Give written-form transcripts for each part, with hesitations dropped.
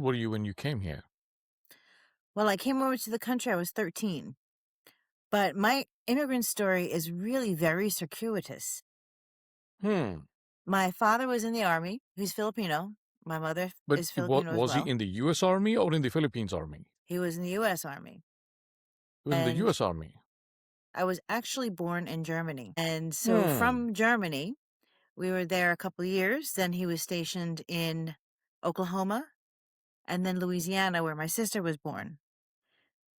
were you when you came here? Well, I came over to the country, I was 13. But my immigrant story is really very circuitous. Hmm. My father was in the army. He's Filipino. My mother But is Filipino as was he well. in the U.S. Army or in the Philippines Army? He was in the U.S. Army. He was in the And U.S. Army. I was actually born in Germany. And so Hmm. from Germany, we were there a couple of years. Then he was stationed in Oklahoma and then Louisiana, where my sister was born.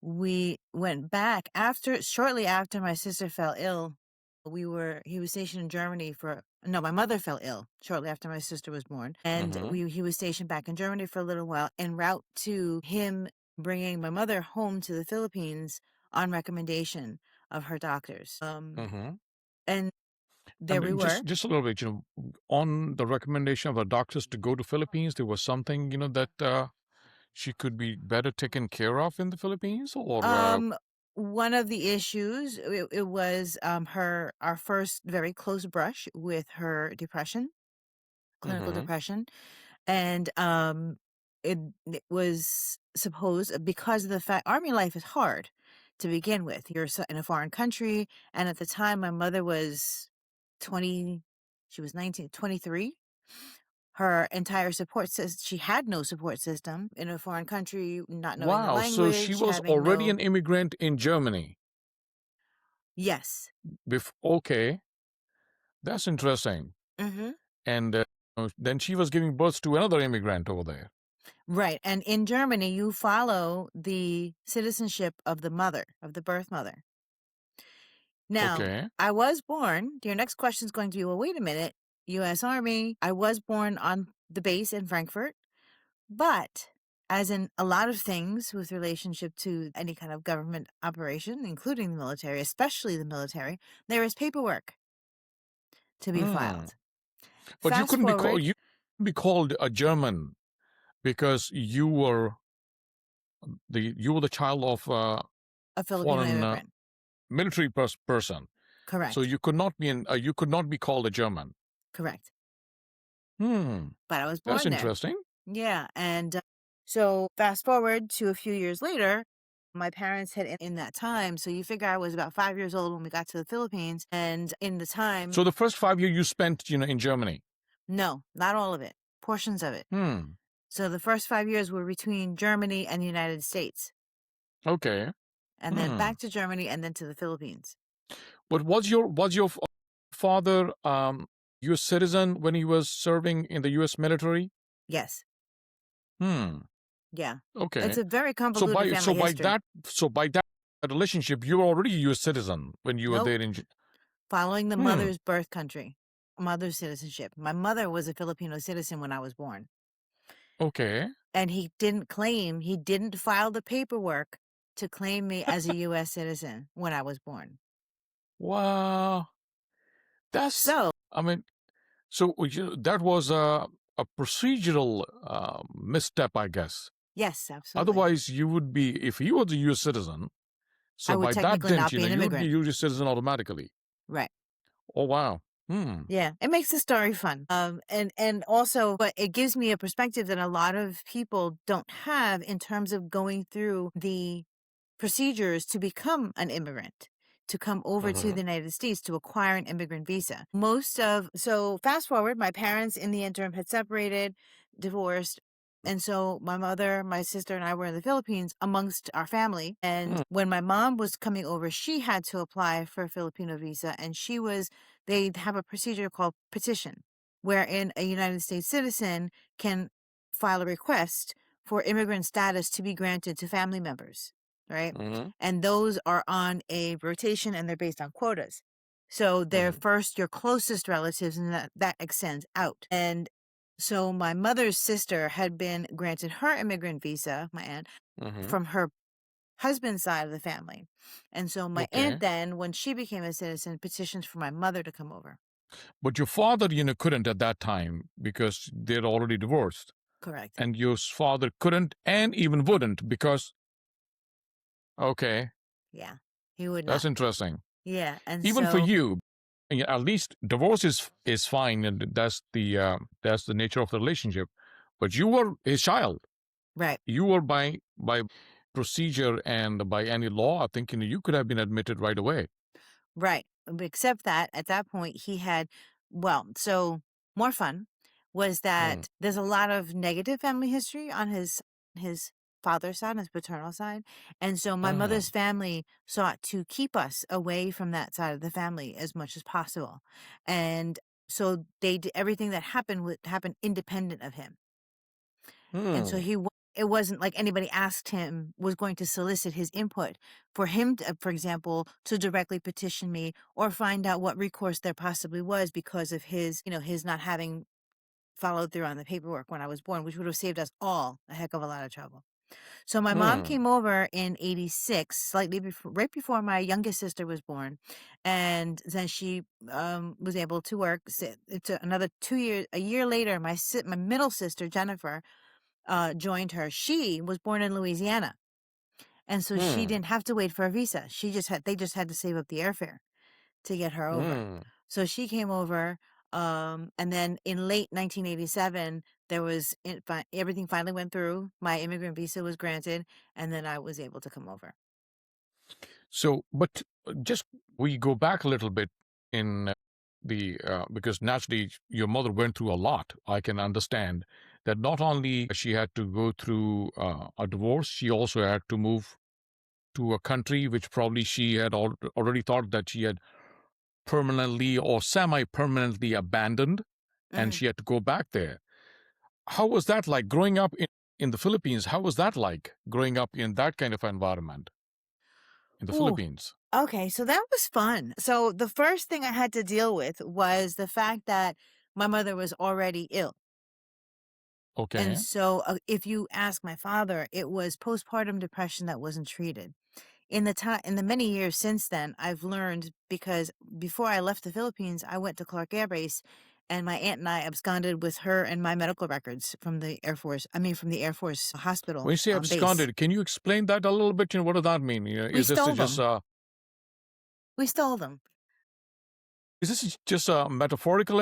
We went back shortly after my sister fell ill. He was stationed in Germany my mother fell ill shortly after my sister was born. And Mm-hmm. he was stationed back in Germany for a little while en route to him bringing my mother home to the Philippines on recommendation of her doctors. Mm-hmm. And there we And were. just a little bit, on the recommendation of the doctors to go to Philippines, there was something, that she could be better taken care of in the Philippines, or One of the issues, it was our first very close brush with her depression, clinical mm-hmm. depression. And it was supposed, because of the fact army life is hard to begin with. You're in a foreign country, and at the time my mother was 20, she was 19, 23. Her entire support system, she had no support system in a foreign country, not knowing the Wow, so she language, was having already no. an immigrant in Germany. Yes. Okay, that's interesting. Mm-hmm. And then she was giving birth to another immigrant over there. Right. And in Germany, you follow the citizenship of the mother, of the birth mother. Now, Okay. I was born. Your next question is going to be, well, wait a minute, U.S. Army. I was born on the base in Frankfurt, but as in a lot of things with relationship to any kind of government operation, including the military, especially the military, there is paperwork to be Hmm. filed. But Fast forward, you couldn't be called a German because you were the child of a a Filipino foreign immigrant. military person. So Correct. you could not be called a German. Correct. Hmm. But I was That's born there. interesting. Yeah. And so fast forward to a few years later, my parents had in that time. So you figure I was about 5 years old when we got to the Philippines. And in the time, So the first 5 years you spent, in Germany. no, not all of it, portions of it. Hmm. So the first 5 years were between Germany and the United States, Okay. and then Hmm. back to Germany and then to the Philippines. But was your father U.S. citizen when he was serving in the U.S. military? Yes. Hmm. Yeah. It's Okay. a very So convoluted by so family by history. that relationship, you were already a U.S. citizen when you were Nope. there in. Following the Hmm. mother's birth country, mother's citizenship. My mother was a Filipino citizen when I was born. Okay. And he didn't file the paperwork to claim me as a U.S. citizen when I was born. Wow. That's. So, I mean, so that was a procedural misstep, I guess. yes, absolutely. Otherwise, you would be, if he was a U.S. citizen. I So would by that technically dent, not be an you would be immigrant. a U.S. citizen automatically. Right. Oh wow. Hmm. Yeah, it makes the story fun. And also, but it gives me a perspective that a lot of people don't have in terms of going through the procedures to become an immigrant, to come over to Mm-hmm. the United States to acquire an immigrant visa. So fast forward, my parents in the interim had separated, divorced. And so my mother, my sister, and I were in the Philippines amongst our family. And when my mom was coming over, she had to apply for a Filipino visa. And they have a procedure called petition, wherein a United States citizen can file a request for immigrant status to be granted to family members. Right. Mm-hmm. And those are on a rotation and they're based on quotas. So they're Mm-hmm. first your closest relatives, and that extends out. And so my mother's sister had been granted her immigrant visa, my aunt, Mm-hmm. from her husband's side of the family. And so my Okay. aunt then, when she became a citizen, petitioned for my mother to come over. But your father, couldn't at that time because they're already divorced. Correct. And your father couldn't and even wouldn't because. Okay. Yeah. He would That's not. interesting. Yeah. And Even for so you, at least divorce is fine, and that's the nature of the relationship. But you were his child. Right. You were by procedure and by any law, I think, you could have been admitted right away. Right. Except that at that point he had, well, so more fun was Hmm. that there's a lot of negative family history on his father's side, his paternal side. And so my Hmm. mother's family sought to keep us away from that side of the family as much as possible. And so they did everything that happened would happen independent of him. And so Hmm. it wasn't like anybody asked him was going to solicit his input for him to, for example, to directly petition me or find out what recourse there possibly was because of his, his not having followed through on the paperwork when I was born, which would have saved us all a heck of a lot of trouble. So my mom Hmm. came over in 86, slightly before, right before my youngest sister was born. And then she was able to work. It's another 2 years, a year later, my middle sister, Jennifer, joined her. She was born in Louisiana, and so she Hmm. didn't have to wait for a visa. They just had to save up the airfare to get her over. Hmm. So she came over, and then in late 1987, everything finally went through. My immigrant visa was granted, and then I was able to come over. So, but just we go back a little bit in the because naturally your mother went through a lot. I can understand that not only she had to go through a divorce, she also had to move to a country which probably she had already thought that she had permanently or semi-permanently abandoned, and Mhm. she had to go back there. How was that like growing up in the Philippines? How was that like growing up in that kind of environment in the Ooh, Philippines? okay, so that was fun. So the first thing I had to deal with was the fact that my mother was already ill. And Okay. so, if you ask my father, it was postpartum depression that wasn't treated. In the many years since then, I've learned because before I left the Philippines, I went to Clark Air Base, and my aunt and I absconded with her and my medical records from the Air Force. I mean, from the Air Force When hospital you say base. absconded, can you explain that a little bit? What does that mean? We Is this stole just them. We stole them. a metaphorical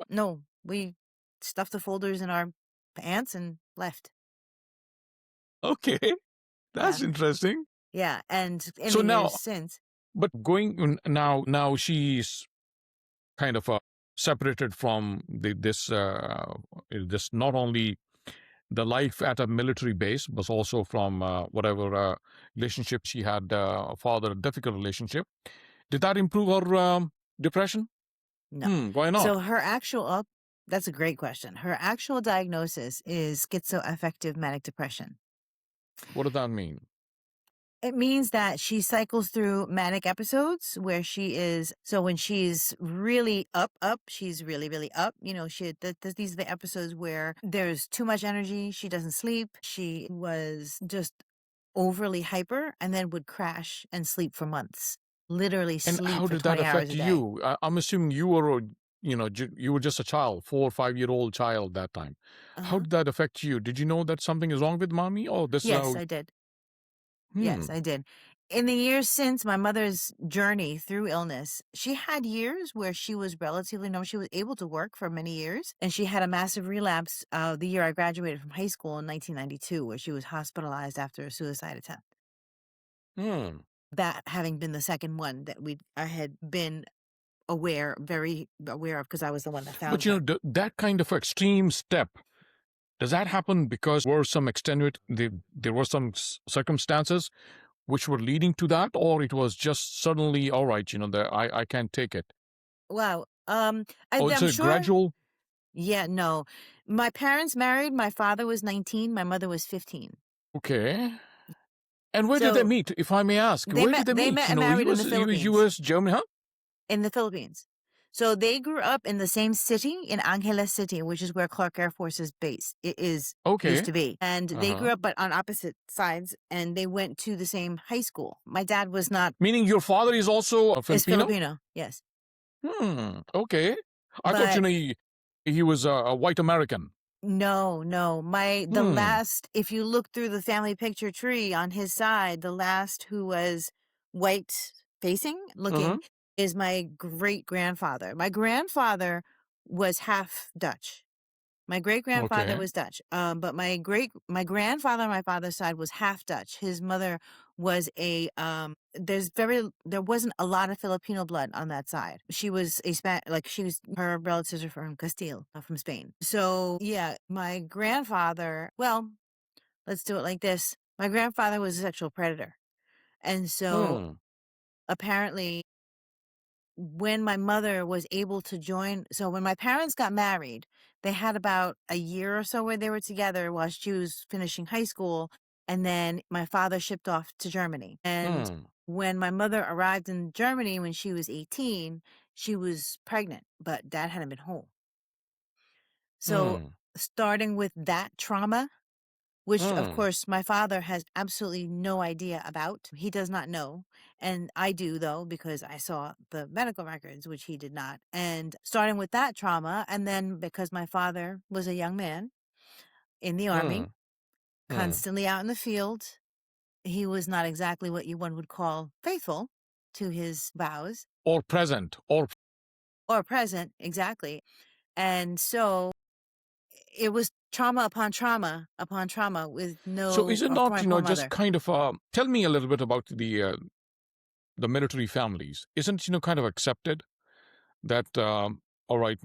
No, we stuffed the folders in our pants and left. Okay, Yeah, that's interesting. yeah. And in So the years now, since, but now she's kind of separated from this not only the life at a military base, but also from whatever relationship she had, a father, a difficult relationship. Did that improve her depression? no. Why not? So that's a great question. Her actual diagnosis is schizoaffective manic depression. What does that mean? It means that she cycles through manic episodes where so when she's really up, she's really, really up. These are the episodes where there's too much energy. She doesn't sleep. She was just overly hyper and then would crash and sleep for months. Literally And sleep how for did that 20 hours affect a day. you? I'm assuming you were, you were just a child, 4 or 5 year old child that time. How Uh-huh. did that affect you? Did you know that something is wrong with mommy? Oh, this is Yes, how. I did. Hmm. Yes, I did. In the years since my mother's journey through illness, she had years where she was relatively normal. She was able to work for many years, and she had a massive relapse the year I graduated from high school in 1992, where she was hospitalized after a suicide attempt. Hmm. That having been the second one that I had been very aware of because I was the one that But found her. that kind of extreme step, does that happen because were some there were some circumstances which were leading to that, or it was just suddenly, all right, I can't take it. Wow. Oh, it's I'm a sure. gradual. Yeah, no. My parents married. My father was 19. My mother was 15. Okay. And where did they So meet, if I may ask? They Where met did they they meet? met and married in the Philippines. US, Germany, huh? In the Philippines. So they grew up in the same city in Angeles City, which is where Clark Air Force is based. It is used Okay. to be. And they Uh-huh. grew up but on opposite sides and they went to the same high school. My dad was not Meaning your father is also a is Filipino? Filipino, yes. Okay. I thought, But he was a white American. no, no. The Hmm. last, if you look through the family picture tree on his side, the last who was white facing Uh-huh. looking is my great grandfather. My grandfather was half Dutch. My great grandfather Okay. was Dutch, but my grandfather on my father's side was half Dutch. His mother was a there wasn't a lot of Filipino blood on that side. She was her relatives are from Castile, from Spain. So yeah, my grandfather. Well, let's do it like this. My grandfather was a sexual predator, and so Hmm. apparently when my mother was able to join, so when my parents got married, they had about a year or so where they were together while she was finishing high school. And then my father shipped off to Germany. And Hmm. when my mother arrived in Germany when she was 18, she was pregnant, but dad hadn't been home. So Hmm. starting with that trauma, which of Hmm. course my father has absolutely no idea about. He does not know. And I do, though, because I saw the medical records, which he did not. And starting with that trauma, and then because my father was a young man in the army, Hmm. Hmm. constantly out in the field, he was not exactly what one would call faithful to his vows Or present. Or or present, exactly. And so it was trauma upon trauma with so is no, it for not, my poor just mother. kind of tell me a little bit about the military families. Isn't, kind of accepted that all right,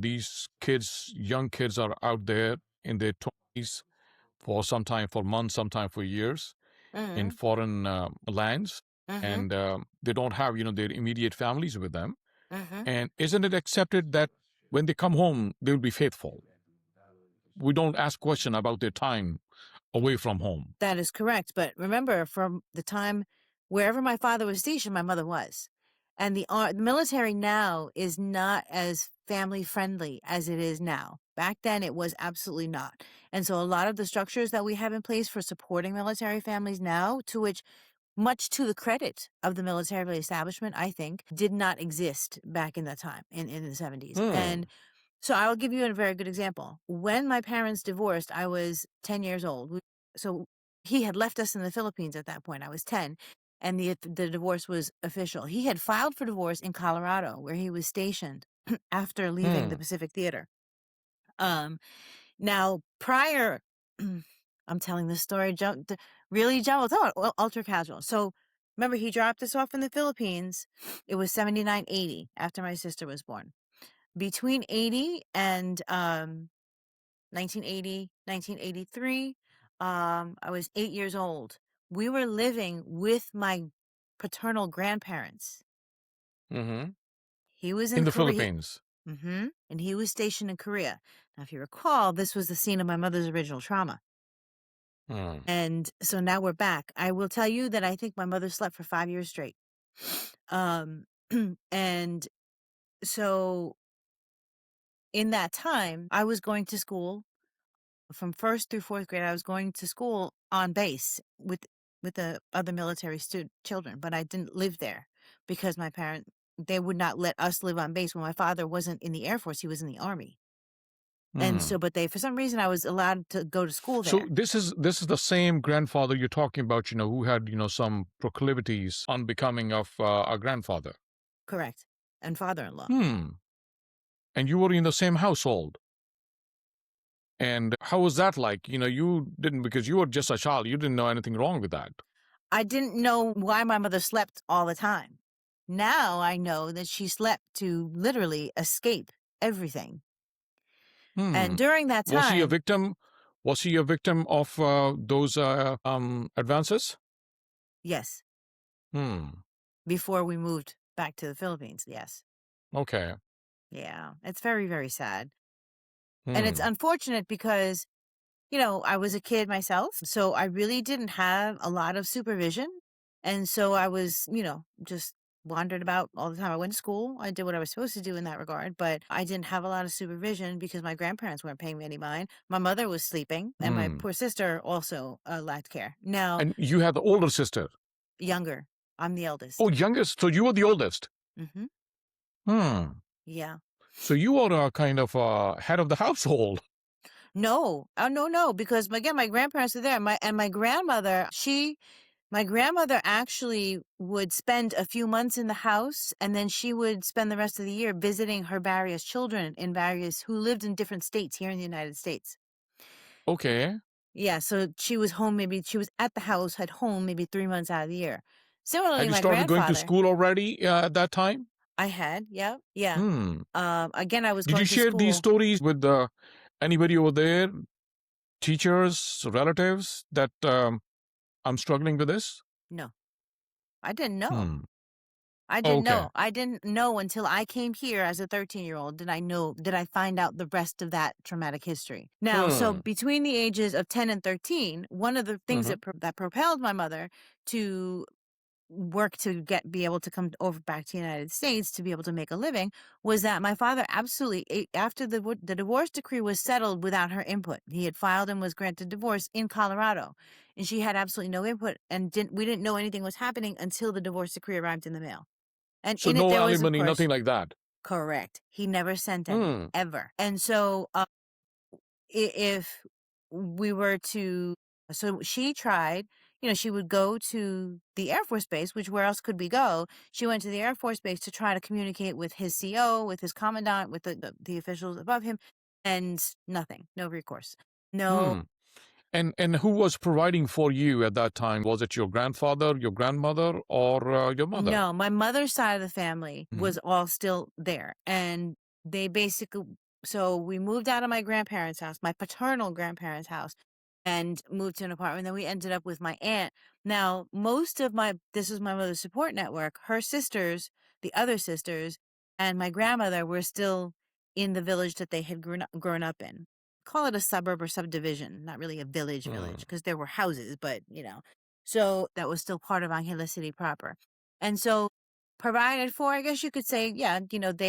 these kids, young kids are out there in their 20s for some time, for months, sometime for years in Mm foreign lands, hmm. and they don't have, their immediate families with them. Mm hmm. And isn't it accepted that when they come home, they will be faithful? We don't ask question about their time away from home. That is correct. But remember, from the time wherever my father was stationed, my mother was. And the military now is not as family friendly as it is now. Back then, it was absolutely not. And so, a lot of the structures that we have in place for supporting military families now, to which, much to the credit of the military establishment, I think, did not exist back in that time in the 70s. Hmm. And so I will give you a very good example. When my parents divorced, I was 10 years old. So he had left us in the Philippines at that point. I was 10, and the divorce was official. He had filed for divorce in Colorado, where he was stationed after leaving Hmm. the Pacific Theater. Um, Now, prior, I'm telling this story really jumbled, ultra casual. So remember, he dropped us off in the Philippines. It was 79-80 after my sister was born. Between 80 and 1980, 1983, I was 8 years old. We were living with my paternal grandparents. Hmm. He was In in the Korea. Philippines. And he was stationed in Korea. Now, if you recall, this was the scene of my mother's original trauma. Hmm. And so now we're back. I will tell you that I think my mother slept for 5 years straight. Um, and so in that time, I was going to school from first through fourth grade. I was going to school on base with the other military children, but I didn't live there because they would not let us live on base when my father wasn't in the Air Force; he was in the Army. And Hmm. so, but for some reason, I was allowed to go to school So there. this is the same grandfather you're talking about, who had, some proclivities unbecoming of a grandfather. Correct. And father-in-law. Hmm. And you were in the same household. And how was that like? You didn't, because you were just a child. You didn't know anything wrong with that. I didn't know why my mother slept all the time. Now I know that she slept to literally escape everything. Hmm. And during that Was he a time, victim? Was he a victim of those advances? yes, Hmm. before we moved back to the Philippines, yes. Okay. Yeah, it's very, very sad. And it's Hmm. unfortunate because, I was a kid myself, so I really didn't have a lot of supervision. And so I was, just wandered about all the time. I went to school. I did what I was supposed to do in that regard, but I didn't have a lot of supervision because my grandparents weren't paying me any mind. My mother was sleeping, and my Hmm. poor sister also lacked care. Now, And you had the older sister. younger. I'm the Oh, eldest. youngest. So you were the oldest. Hmm. Hmm. Yeah. So you were a kind of head of the household. No. Oh, no, no. Because again, my grandparents are there. My grandmother, My grandmother actually would spend a few months in the house, and then she would spend the rest of the year visiting her various children in various who lived in different states here in the United States. Okay. Yeah, so she was home maybe she was at the house, at home maybe 3 months out of the year. Similarly, Had you my started going to grandfather, school already at that time? I had, yeah, yeah. Hmm. Again, I was Did you going to share these school. stories with anybody over there, teachers, relatives, that I'm struggling with this? No, I didn't know. Hmm. I didn't Okay. know. I didn't know until I came here as a 13-year-old. Did I find out the rest of that traumatic history? Now, so Hmm. between the ages of 10 and 13, one of the things Hmm. that propelled my mother to work to be able to come over back to the United States to be able to make a living was that my father absolutely after the divorce decree was settled without her input. He had filed and was granted divorce in Colorado, and she had absolutely no input and we didn't know anything was happening until the divorce decree arrived in the mail. And So in it no there was, of alimony, course, nothing like that. correct. He never sent any Hmm. ever. And so if we were to so she tried, she would go to the Air Force Base, which where else could we go? She went to the Air Force Base to try to communicate with his CO, with his commandant, with the officials above him, and nothing, no recourse. No. Hmm. And who was providing for you at that time? Was it your grandfather, your grandmother, or your mother? No, my mother's side of the family Hmm. was all still there. And they basically, so we moved out of my grandparents' house, my paternal grandparents' house, and moved to an apartment. Then we ended up with my aunt. Now, this is my mother's support network. Her sisters, the other sisters, and my grandmother were still in the village that they had grown up in. Call it a suburb or subdivision, not really a village Hmm. because there were houses, but so that was still part of Angela City proper. And so provided for, I guess you could say, yeah,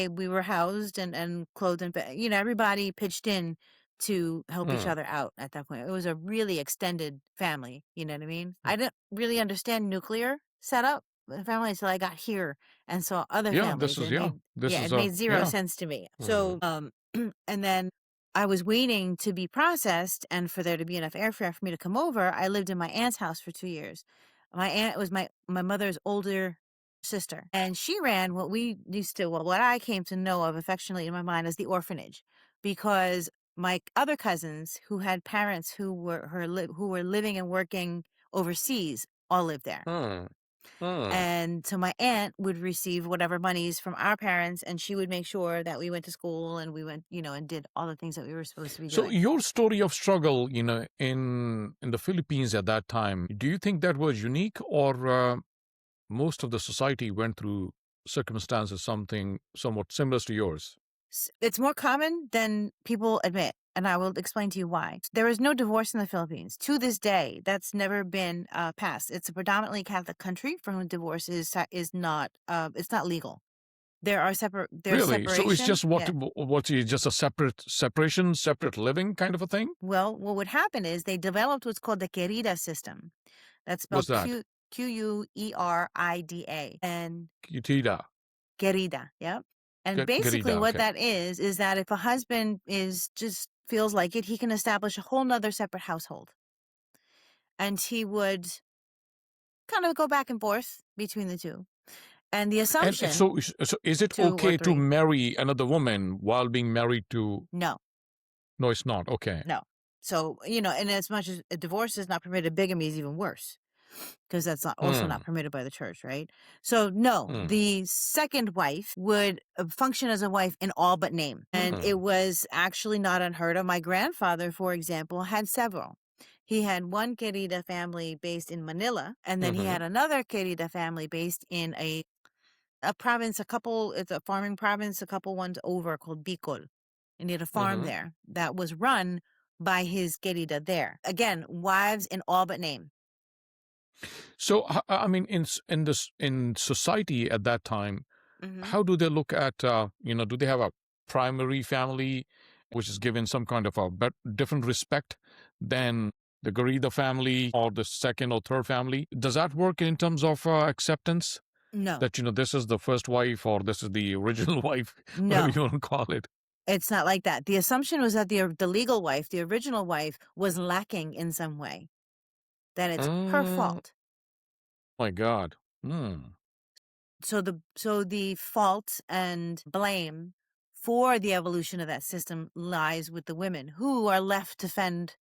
we were housed and clothed and everybody pitched in to help each Hmm. other out at that point. It was a really extended family, you know what I mean? I didn't really understand nuclear setup the family until I got here and saw other Yeah, this families. is It yeah. made This Yeah, is it a made zero yeah. sense to me. Hmm. So and then I was waiting to be processed and for there to be enough airfare for me to come over. I lived in my aunt's house for 2 years. My aunt was my mother's older sister, and she ran what I came to know of affectionately in my mind as the orphanage, because my other cousins who had parents who were living and working overseas all lived there. Hmm. Hmm. And so my aunt would receive whatever monies from our parents, and she would make sure that we went to school and we went, and did all the things that we were supposed to be So doing. your story of struggle, in the Philippines at that time, do you think that was unique, or most of the society went through circumstances something somewhat similar to yours? It's more common than people admit, and I will explain to you why. There is no divorce in the Philippines. To this day, that's never been passed. It's a predominantly Catholic country for whom divorce is not it's not legal. There's Really? So it's separation. just Yeah. what's it, just a separation, separate living kind of a thing? Well, what would happen is they developed what's called the querida system. That's What's spelled that? Querida, and Kitida. querida. Yep. And basically Gerida, what okay. that is that if a husband is just feels like it, he can establish a whole nother separate household. And he would kind of go back and forth between the two. And the And assumption, so is it 2 or okay to 3, marry another woman while being married to? no, No, it's not. Okay. no. So, and as much as a divorce is not permitted, bigamy is even worse because that's also Hmm. not permitted by the church, right? So, no, Hmm. the second wife would function as a wife in all but name. And Hmm. it was actually not unheard of. My grandfather, for example, had several. He had one querida family based in Manila, and then he Hmm. had another querida family based in a province, it's a farming province, a couple ones over called Bicol. And he had a farm Hmm. there that was run by his querida there. Again, wives in all but name. So I mean, in society at that time, Hmm. how do they look at? Do they have a primary family, which is given some kind of a different respect than the Garida family or the second or third family? Does that work in terms of acceptance? No, That this is the first wife or this is the original wife, whatever no, you want to call it. it's not like that. The assumption was that the legal wife, the original wife, was lacking in some way, that it's her Mm, fault. My God. Hmm. So the fault and blame for the evolution of that system lies with the women who are left to fend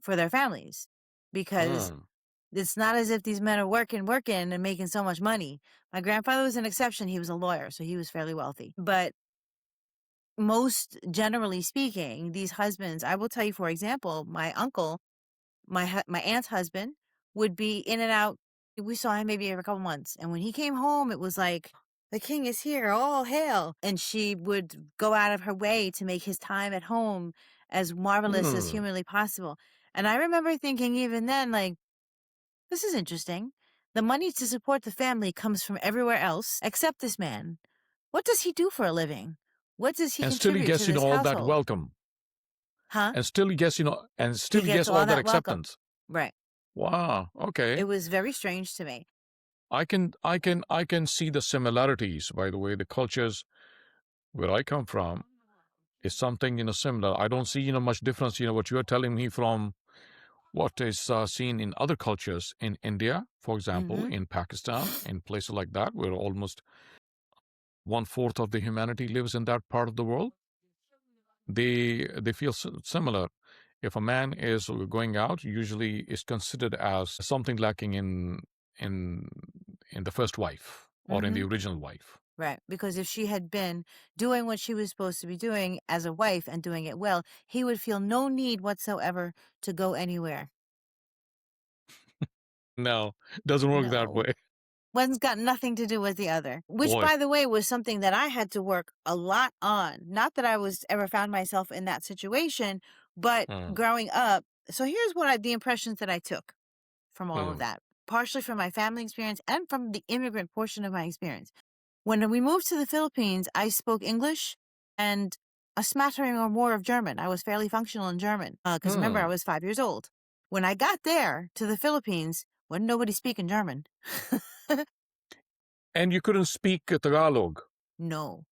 for their families, because Hmm. it's not as if these men are working and making so much money. My grandfather was an exception. He was a lawyer, so he was fairly wealthy. But most generally speaking, these husbands, I will tell you, for example, my uncle, my aunt's husband, would be in and out. We saw him maybe every couple months, and when he came home, it was like, the king is here, all hail. And she would go out of her way to make his time at home as marvelous as Hmm. humanly possible. And I remember thinking even then, like, this is interesting. The money to support the family comes from everywhere else except this man. What does he do for a living? What does he And still he contribute to gets, this all that household? welcome. Huh? And still he gets, and He still he gets gets all all that that welcome. acceptance. Right. Wow. It Okay. was very strange to me. I can see the similarities. By the way, the cultures where I come from is something similar. I don't see much difference. What you're telling me from what is seen in other cultures in India, for example, Mm-hmm. in Pakistan, in places like that, where almost one fourth of the humanity lives in that part of the world. They feel similar. If a man is going out, usually is considered as something lacking in in the first wife or in Mm-hmm. the original wife. Right. Because if she had been doing what she was supposed to be doing as a wife and doing it well, he would feel no need whatsoever to go anywhere. No, doesn't work that No. way. One's got nothing to do with the other, which, Boy. by the way, was something that I had to work a lot on. Not that I was ever found myself in that situation, but Mm, growing up. So here's the impressions that I took from all of mm, that, partially from my family experience and from the immigrant portion of my experience. When we moved to the Philippines, I spoke English and a smattering or more of German. I was fairly functional in German because remember, I mm. was 5 years old. When I got there to the Philippines, wasn't nobody speaking German. And you couldn't speak Tagalog. No.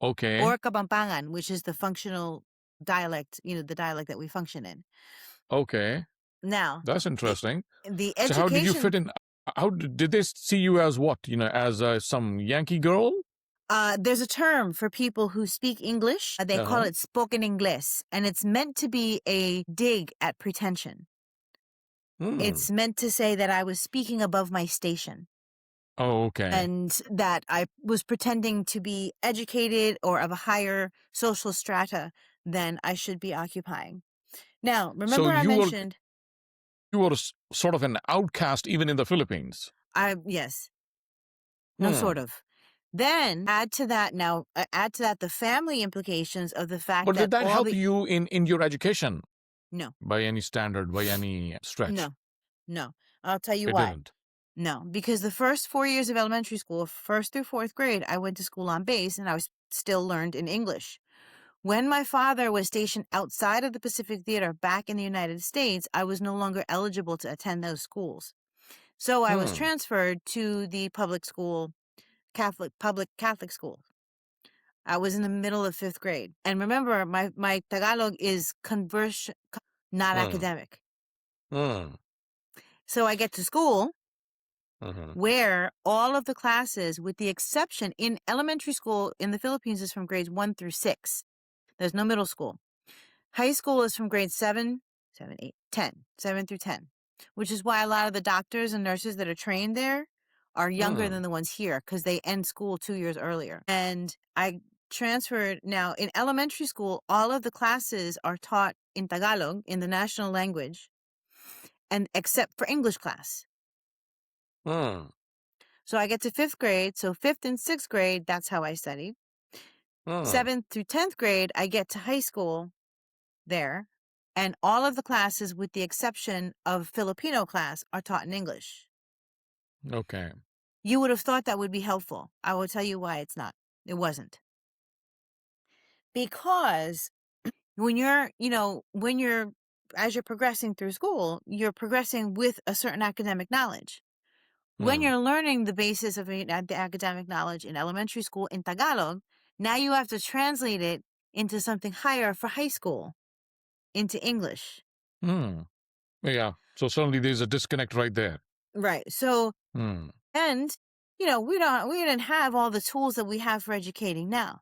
Okay. Or Kabampangan, which is the functional dialect, the dialect that we function in. Okay. Now, That's i- interesting. the So how did you education, fit in? How did they see you as what? As some Yankee girl? there's a term for people who speak English. They call Uh-huh. it spoken Ingles, and it's meant to be a dig at pretension. Hmm. It's meant to say that I was speaking above my station Oh, okay. and that I was pretending to be educated or of a higher social strata than I should be occupying. Now, So remember I you were mentioned, sort of an outcast even in the Philippines. yes, no, Hmm. sort of. Then add to that the family implications of the fact But that did that all help the, you in your education no, by any standard, by any stretch? no, no. I'll tell you It why. didn't. No, because the first 4 years of elementary school, first through fourth grade, I went to school on base and I was still learned in English. When my father was stationed outside of the Pacific Theater back in the United States, I was no longer eligible to attend those schools. So I was Hmm. transferred to the public Catholic school. I was in the middle of fifth grade. And remember, my Tagalog is conversion, not Hmm. academic. Hmm. So I get to school Hmm. where all of the classes, with the exception in elementary school in the Philippines, is from grades 1 through 6. There's no middle school. High school is from grade 7, 8, 10, 7 through 10, which is why a lot of the doctors and nurses that are trained there are younger Hmm. than the ones here because they end school 2 years earlier. And I transferred now in elementary school, all of the classes are taught in Tagalog, in the national language, and except for English class. Hmm. So I get to fifth grade. So fifth and sixth grade, that's how I studied. Hmm. Seventh through 10th grade, I get to high school there, and all of the classes, with the exception of Filipino class, are taught in English. Okay. You would have thought that would be helpful. I will tell you why it's not. It wasn't. Because as you're progressing through school, you're progressing with a certain academic knowledge. When Hmm. you're learning the basis of the academic knowledge in elementary school in Tagalog, now you have to translate it into something higher for high school, into English. Hmm. Yeah. So suddenly there's a disconnect right there. Right. So, Hmm. and we didn't have all the tools that we have for educating now.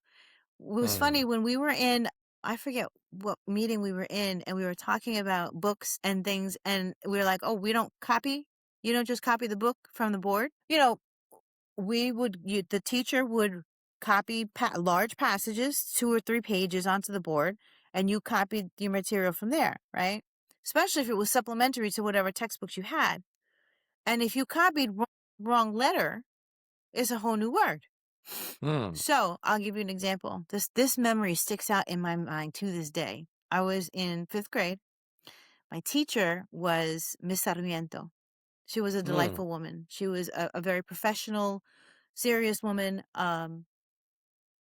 It was Hmm. funny when we were in, I forget what meeting we were in, and we were talking about books and things, and we were like, "Oh, we don't copy. You don't just copy the book from the board." The teacher would copy large passages, 2 or 3 pages onto the board, and you copied your material from there, right? Especially if it was supplementary to whatever textbooks you had. And if you copied wrong letter, it's a whole new word. Hmm. So I'll give you an example. This memory sticks out in my mind to this day. I was in 5th grade. My teacher was Miss Sarmiento. She was a Hmm. delightful woman. She was a very professional, serious woman.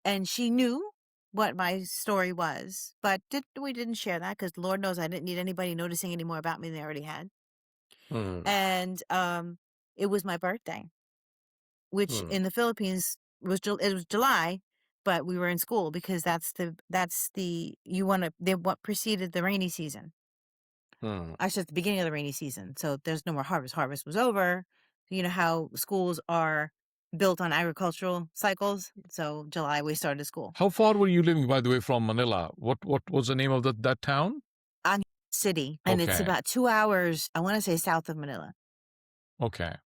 And she knew what my story was, but we didn't share that because Lord knows I didn't need anybody noticing any more about me than they already had. Hmm. And it was my birthday, which Hmm. in the Philippines it was July, but we were in school because you want to they what preceded the rainy season. Hmm. Actually, at the beginning of the rainy season, so there's no more harvest. Harvest was over. You know how schools are built on agricultural cycles. So July we started school. How far were you living, by the way, from Manila? What was the name of that town? On City, and it's Okay. about 2 hours. I want to say south of Manila. Okay.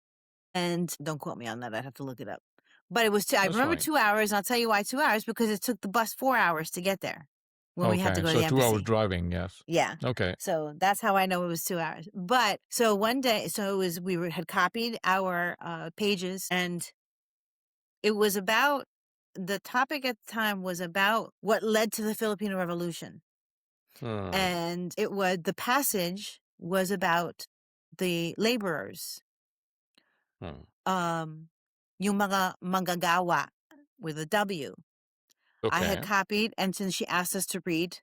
And don't quote me on that. I'd have to look it up. But it was I That's remember fine. 2 hours, and I'll tell you why 2 hours, because it took the bus 4 hours to get there when we had to Okay. go to So the 2 hours embassy. driving. Yes. Yeah. Okay. So that's how I know it was 2 hours. But so one day, so it was had copied our pages, and it was about the topic at the time was about what led to the Filipino Revolution. Hmm. And the passage was about the laborers, Hmm. um, yung mga manggagawa with a W. I had Okay. copied, and since she asked us to read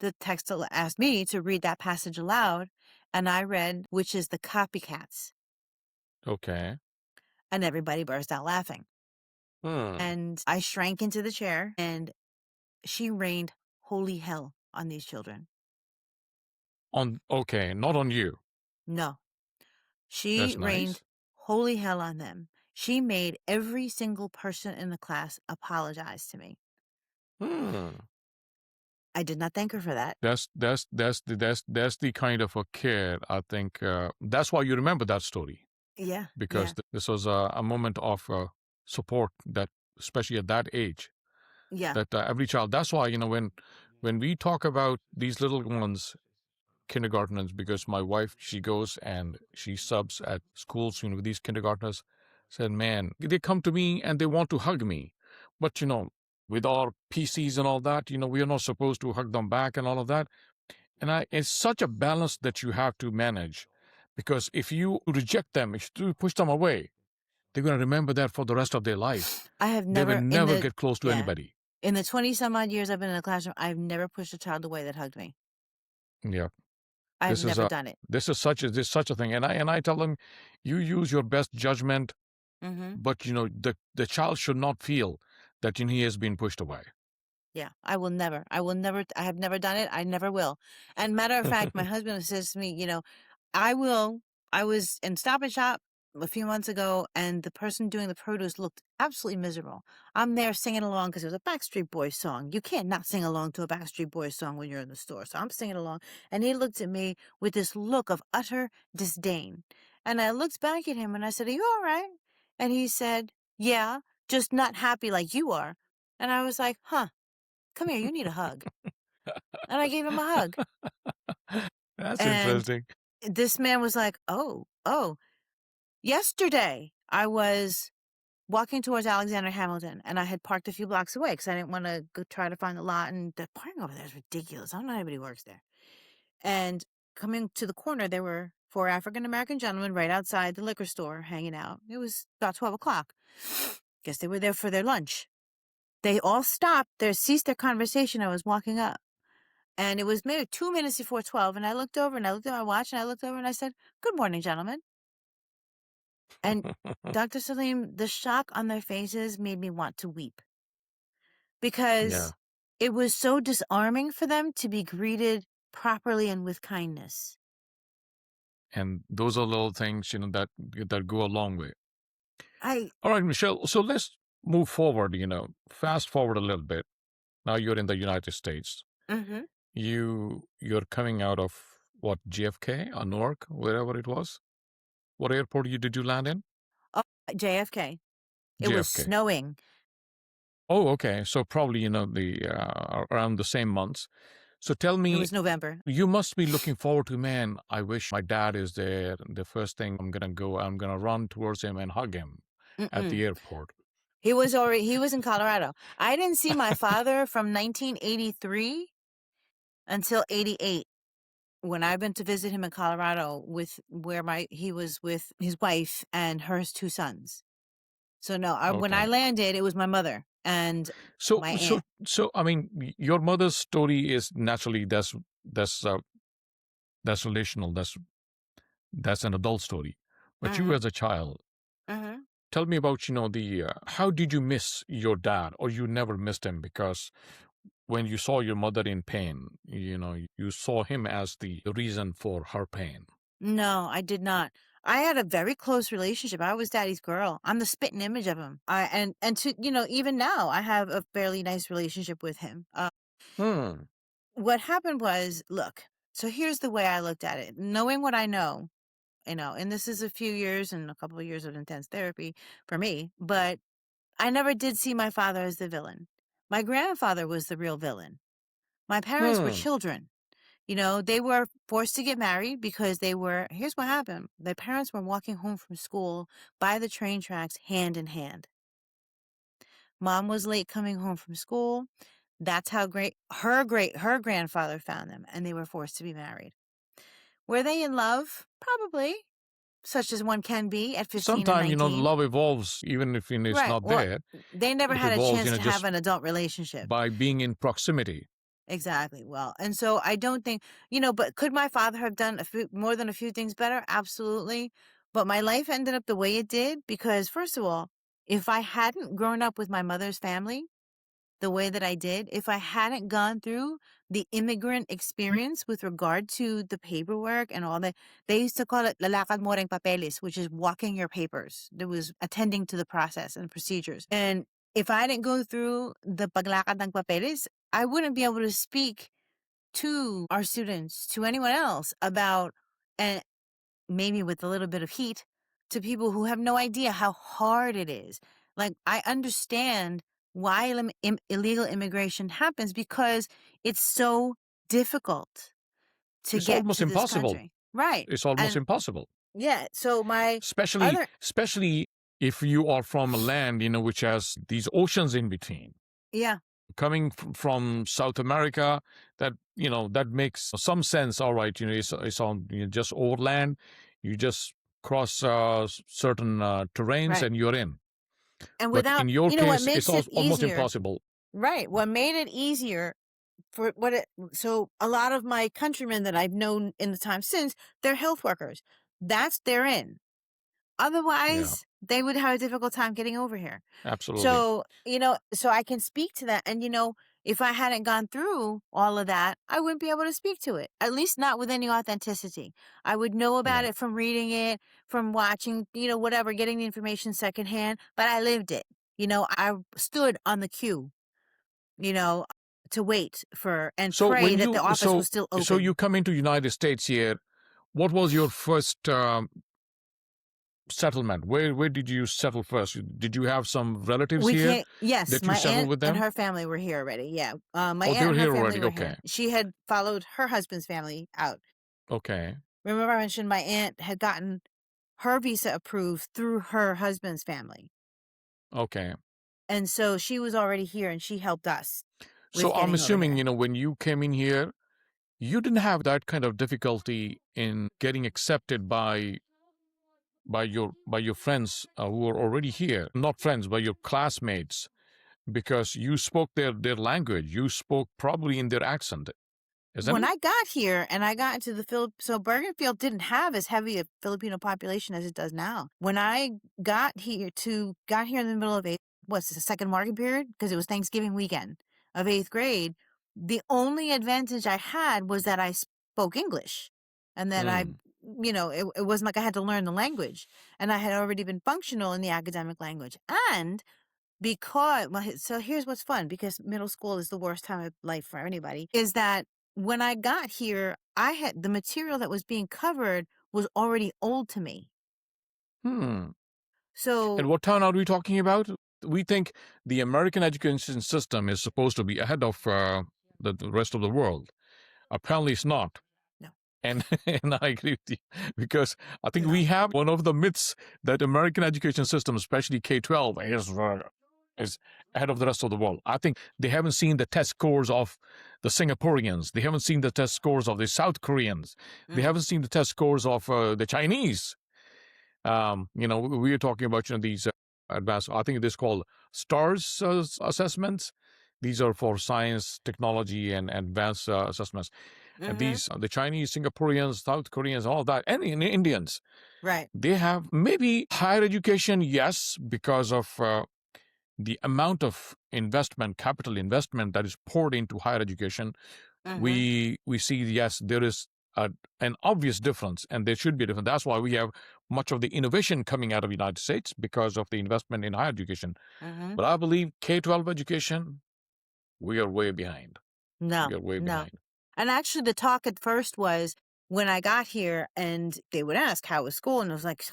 the text, asked me to read that passage aloud, and I read, which is the copycats, Okay. and everybody burst out laughing. Hmm. And I shrank into the chair, and she rained holy hell on these children. Okay, not on you. No, she That's rained nice. holy hell on them. She made every single person in the class apologize to me. Hmm. I did not thank her for that. That's the kind of a care I think. That's why you remember that story Yeah, because yeah, this was a moment of support that, especially at that age, yeah. that every child. That's why when we talk about these little ones, kindergartners, because my wife she goes and she subs at schools, with these kindergartners, said, man, they come to me and they want to hug me, but with our PCs and all that, we are not supposed to hug them back and all of that. And it's such a balance that you have to manage, because if you reject them, if you push them away, they're going to remember that for the rest of their life. I have They will never never get close to yeah, anybody. in the 20 some odd years I've been in the classroom, I've never pushed a child away that hugged me. Yeah, I've this is never a done it. this is such a thing, and I tell them, you use your best judgment, Mhm. but the child should not feel that he has been pushed away. Yeah, I have never done it. I never will. And matter of fact, my husband says to me, I will. I was in Stop and Shop a few months ago, and the person doing the produce looked absolutely miserable. I'm there singing along because it was a Backstreet Boys song. You can't not sing along to a Backstreet Boys song when you're in the store. So I'm singing along, and he looked at me with this look of utter disdain. And I looked back at him and I said, "Are you all right?" And he said, "Yeah, just not happy like you are." And I was like, "Huh, come here, you need a hug." And I gave him a hug. That's And interesting. this man was like, oh, yesterday I was walking towards Alexander Hamilton, and I had parked a few blocks away because I didn't want to go try to find the lot. And the parking over there is ridiculous. I don't know anybody who works there. And coming to the corner, there were 4 African American gentlemen right outside the liquor store hanging out. It was about 12 o'clock. Guess they were there for their lunch. They all stopped, ceased their conversation. I was walking up. And it was maybe 2 minutes before 12. And I looked over and I looked at my watch and I looked over and I said, "Good morning, gentlemen." And Dr. Salim, the shock on their faces made me want to weep Yeah. because it was so disarming for them to be greeted properly and with kindness. And those are little things, that go a long way. I All right, Michelle. So let's move forward, fast forward a little bit. Now you're in the United States. mhm. You're coming out of what, JFK or Newark, wherever it was. What airport did you land in? Oh, JFK. It was JFK. snowing. Oh, okay. So probably, around the same months. So tell It me, was November. you must be looking forward to, man, I wish my dad is there. The first thing I'm gonna run towards him and hug him at Mm-mm. the airport. He was in Colorado. I didn't see my father from 1983 until 88 when I went to visit him in Colorado he was with his wife and her two sons. So no, when I Okay. landed, it was my mother and So my so aunt. so I mean, your mother's story is naturally that's relational. That's an adult story. But you Mhm. as a child, Mhm. tell me about, the how did you miss your dad, or you never missed him? Because when you saw your mother in pain, you saw him as the reason for her pain. No, I did not. I had a very close relationship. I was daddy's girl. I'm the spitting image of him. And to even now, I have a fairly nice relationship with him. Hmm. What happened was, look. So here's the way I looked at it. Knowing what I know, and this is a few years and a couple of years of intense therapy for me, but I never did see my father as the villain. My grandfather was the real villain. My parents were Hmm. children. They were forced to get married because here's what happened. Their parents were walking home from school by the train tracks hand in hand. Mom was late coming home from school. That's how her grandfather found them, and they were forced to be married. Were they in love? Probably, such as one can be at 15 and Sometimes, the 19. love evolves, even if it's Right. not Well, there. they never It had a evolves, chance to have just an adult relationship. by being in proximity. Exactly. Well, and so I don't think, but could my father have done more than a few things better? Absolutely. But my life ended up the way it did because, first of all, if I hadn't grown up with my mother's family the way that I did, if I hadn't gone through the immigrant experience with regard to the paperwork and all that, they used to call it lalakad mo ring papeles, which is walking your papers. There was attending to the process and procedures. And if I didn't go through the paglakad ng papeles, I wouldn't be able to speak to our students, to anyone else about, and maybe with a little bit of heat, to people who have no idea how hard it is. Like, I understand why illegal immigration happens because it's so difficult to It's get almost to this impossible. country. Right. It's almost And impossible. yeah, so my especially other, especially if you are from a land, which has these oceans in between. yeah, Coming from South America, that makes some sense. All right, it's on, just overland. You just cross certain terrains right. and you're in. And But without, in your what case, it's makes it almost easier, impossible. right? What made it easier for so a lot of my countrymen that I've known in the time since, they're health workers. They're in. Yeah, Otherwise, they would have a difficult time getting over here. absolutely. So, so I can speak to that. And, if I hadn't gone through all of that, I wouldn't be able to speak to it, at least not with any authenticity. I would know about Yeah. it from reading it, from watching, whatever, getting the information secondhand, but I lived it. I stood on the queue, you know, to wait for and So pray when that the you office so was still so you open. come into United States here, what was your first settlement? Where did you settle first? Did you have some relatives We here can't. Yes, that you my settled aunt with and them? her family were here already. Yeah, my Oh, they aunt were and her here family already. were here. Okay. She had followed her husband's family out. Okay. Remember, I mentioned my aunt had gotten her visa approved through her husband's family, Okay. and so she was already here, and she helped us So with I'm getting over assuming, here. when you came in here, you didn't have that kind of difficulty in getting accepted by your friends who were already here. Not friends, but your classmates, because you spoke their language. You spoke probably in their accent, isn't When it? I got here and I got into the so Bergenfield didn't have as heavy a Filipino population as it does now. When I got here in the middle of what's the second market period, because it was Thanksgiving weekend of 8th grade, the only advantage I had was that I spoke English and that I Hmm. it wasn't like I had to learn the language, and I had already been functional in the academic language. And because, well, so here's what's fun, because middle school is the worst time of life for anybody, is that when I got here, I had the material that was being covered was already old to me. Hmm. And So, what town are we talking about? We think the American education system is supposed to be ahead of the rest of the world. Apparently, it's not. no, And and I agree with you because I think we no. have one of the myths that American education system, especially K-12, is ahead of the rest of the world. I think they haven't seen the test scores of the Singaporeans. They haven't seen the test scores of the South Koreans. They Mm-hmm, haven't seen the test scores of the Chinese. We were talking about these advanced. I think it is called STARS assessments. These are for science, technology, and advanced assessments. And mm-hmm. these the Chinese, Singaporeans, South Koreans, all that, and Indians, Right. they have maybe higher education, yes, because of the amount of investment, capital investment that is poured into higher education. Mm-hmm, We see, yes, there is an obvious difference, and there should be a difference. That's why we have much of the innovation coming out of the United States because of the investment in higher education. mm-hmm. But I believe K-12 education, we are way behind. We No, are way no. behind. And actually, the talk at first was when I got here, and they would ask, "How was school?" And I was like,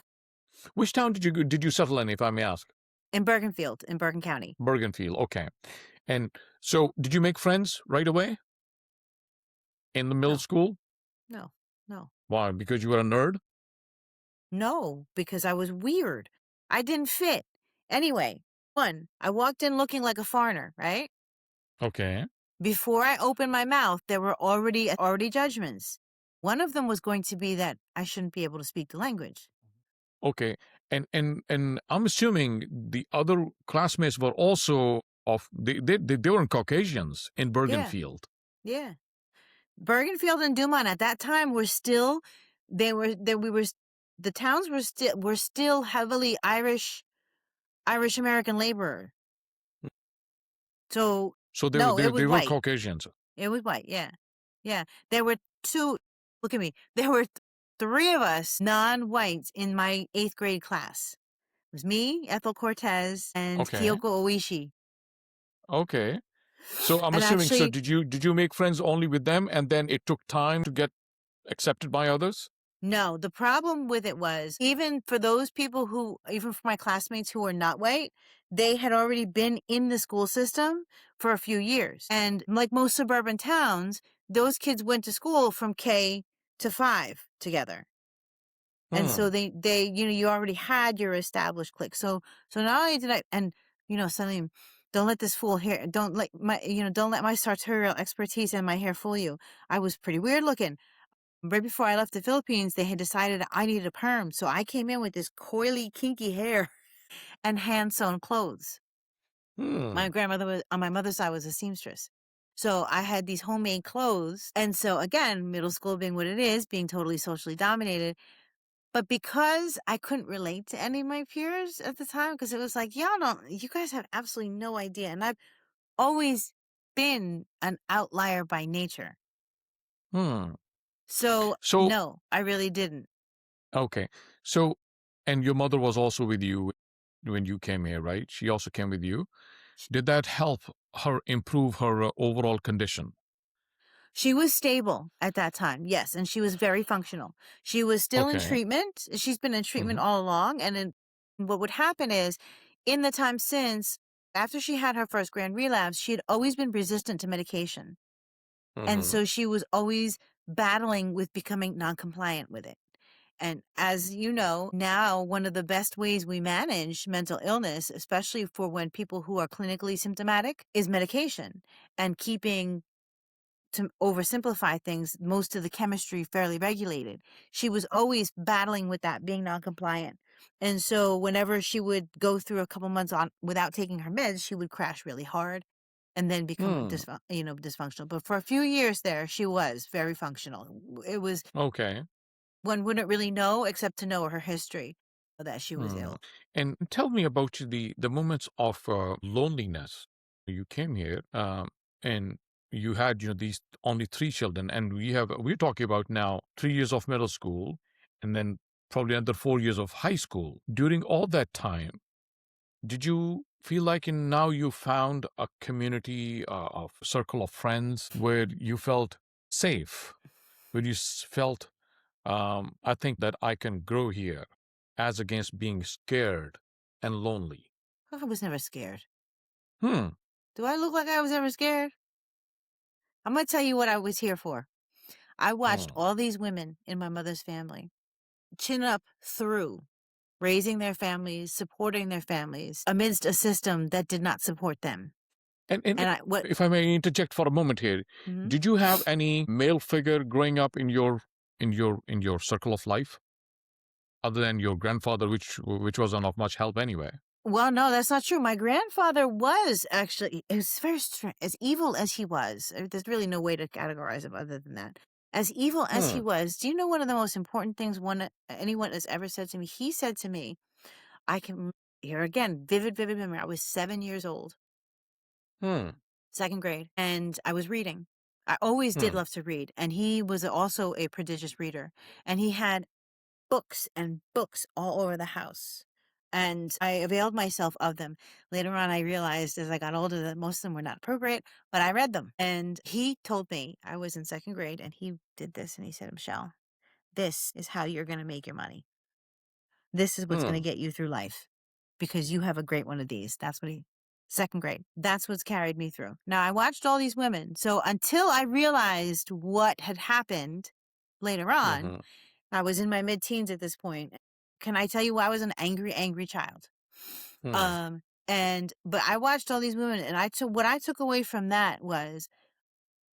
Which town did you settle in, if I may ask? in Bergenfield, in Bergen County. Bergenfield. Okay. And so, did you make friends right away in the middle No, school? no, no, Why? Because you were a nerd? no, because I was weird. I didn't fit. Anyway, I walked in looking like a foreigner, right? Okay. Before I opened my mouth, there were already judgments. One of them was going to be that I shouldn't be able to speak the language. Okay. And I'm assuming the other classmates were also they weren't Caucasians in Yeah, Bergenfield. yeah. Bergenfield and Dumont at that time were still they were that we were s- the towns were still heavily Irish American labor. So So no, it was they were white. Caucasians. It was white. Yeah. Yeah. There were two look at me. There were three of us non-whites in my 8th grade class. It was me, Ethel Cortez, and Okay. Kyoko Oishi. Okay. So I'm And assuming, so actually, did you make friends only with them and then it took time to get accepted by others? no, the problem with it was even for those people who, even for my classmates who were not white, they had already been in the school system for a few years. And like most suburban towns, those kids went to school from K to 5 together. And so Hmm. you already had your established clique. So not only did I, and suddenly, don't let this fool hair, don't let my sartorial expertise and my hair fool you. I was pretty weird looking. Right before I left the Philippines, they had decided I needed a perm. So I came in with this coily, kinky hair and hand sewn clothes. My Hmm. grandmother was, on my mother's side, was a seamstress. So I had these homemade clothes. And so again, middle school being what it is, being totally socially dominated. But because I couldn't relate to any of my peers at the time, because it was like, you guys have absolutely no idea. And I've always been an outlier by nature. Hmm. So So, no, I really didn't. okay. So, and your mother was also with you when you came here, right? She also came with you. Did that help her improve her overall condition? She was stable at that time, yes, and she was very functional. She was still in Okay. treatment. She's been in treatment Mm-hmm. all along. And then what would happen is, in the time since, after she had her first grand relapse, she had always been resistant to medication. And Mm-hmm. so she was always battling with becoming non-compliant with it. And as you know, now one of the best ways we manage mental illness, especially for when people who are clinically symptomatic, is medication and keeping, to oversimplify things, most of the chemistry fairly regulated. She was always battling with that, being non-compliant. And so whenever she would go through a couple months on without taking her meds, she would crash really hard and then become Hmm. dysfunctional. But for a few years there, she was very functional. It was, Okay. one wouldn't really know except to know her history that she was Hmm. ill. And tell me about the moments of loneliness. You came here, and you had these only three children, and we're talking about now 3 years of middle school, and then probably another 4 years of high school. During all that time, did you feel like in now you found a community, a circle of friends where you felt safe, where you felt, I think that I can grow here, as against being scared and lonely? I was never scared. Hmm. Do I look like I was ever scared? I'm going to tell you what I was here for. I watched Hmm. all these women in my mother's family chin up through raising their families, supporting their families amidst a system that did not support them. And And I what if I may interject for a moment here, mhm. did you have any male figure growing up in your circle of life, other than your grandfather, which wasn't of much help anyway? Well, no, that's not true. My grandfather was actually, it was very as evil as he was. There's really no way to categorize him other than that. As evil as he Hmm. was, do you know one of the most important things anyone has ever said to me? He said to me, I can, here again, vivid memory. I was 7 years old, Hmm. second grade, and I was reading. I always did Hmm. love to read. And he was also a prodigious reader. And he had books and books all over the house. And I availed myself of them. Later on, I realized as I got older that most of them were not appropriate, but I read them. And he told me, I was in second grade, and he did this, and he said, Michelle, this is how you're going to make your money. This is what's going to Hmm. get you through life because you have a great one of these. That's what he, second grade. That's what's carried me through. Now, I watched all these women. So until I realized what had happened later on, Hmm. I was in my mid-teens at this point. Can I tell you I was an angry child? Hmm. Um, but I watched all these women, and what I took away from that was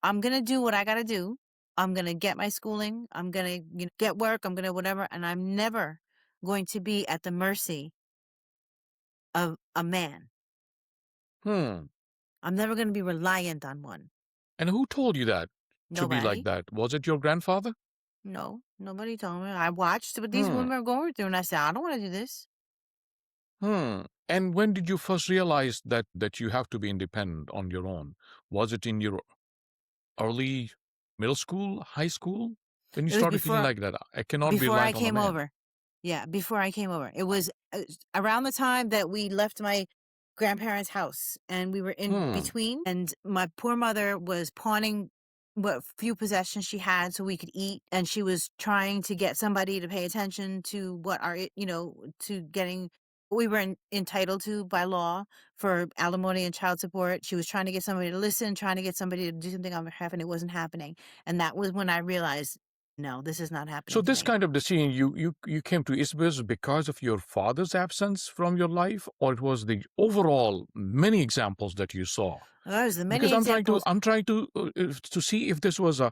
I'm gonna do what I gotta do. I'm gonna get my schooling. I'm gonna get work. I'm gonna whatever, and I'm never going to be at the mercy of a man. Hmm. I'm never gonna be reliant on one. And who told you that to be like Nobody. that? Was it your grandfather? No, nobody told me. I watched what these Hmm. women are going through, and I said, I don't want to do this. Hmm. And when did you first realize that you have to be independent on your own? Was it in your early middle school, high school, when you It was started feeling before like that? I cannot be before I reliant on a came man. over. Yeah, before I came over. It was around the time that we left my grandparents' house and we were in Hmm. between, and my poor mother was pawning what few possessions she had so we could eat, and she was trying to get somebody to pay attention to what to getting what we were entitled to by law for alimony and child support. She was trying to get somebody to listen, trying to get somebody to do something on behalf, and it wasn't happening. And that was when I realized, no, this is not So happening to this me. kind of decision you came to, is was because of your father's absence from your life, or it was the overall many examples that you saw? Those are the Because many I'm trying to examples. to see if this was a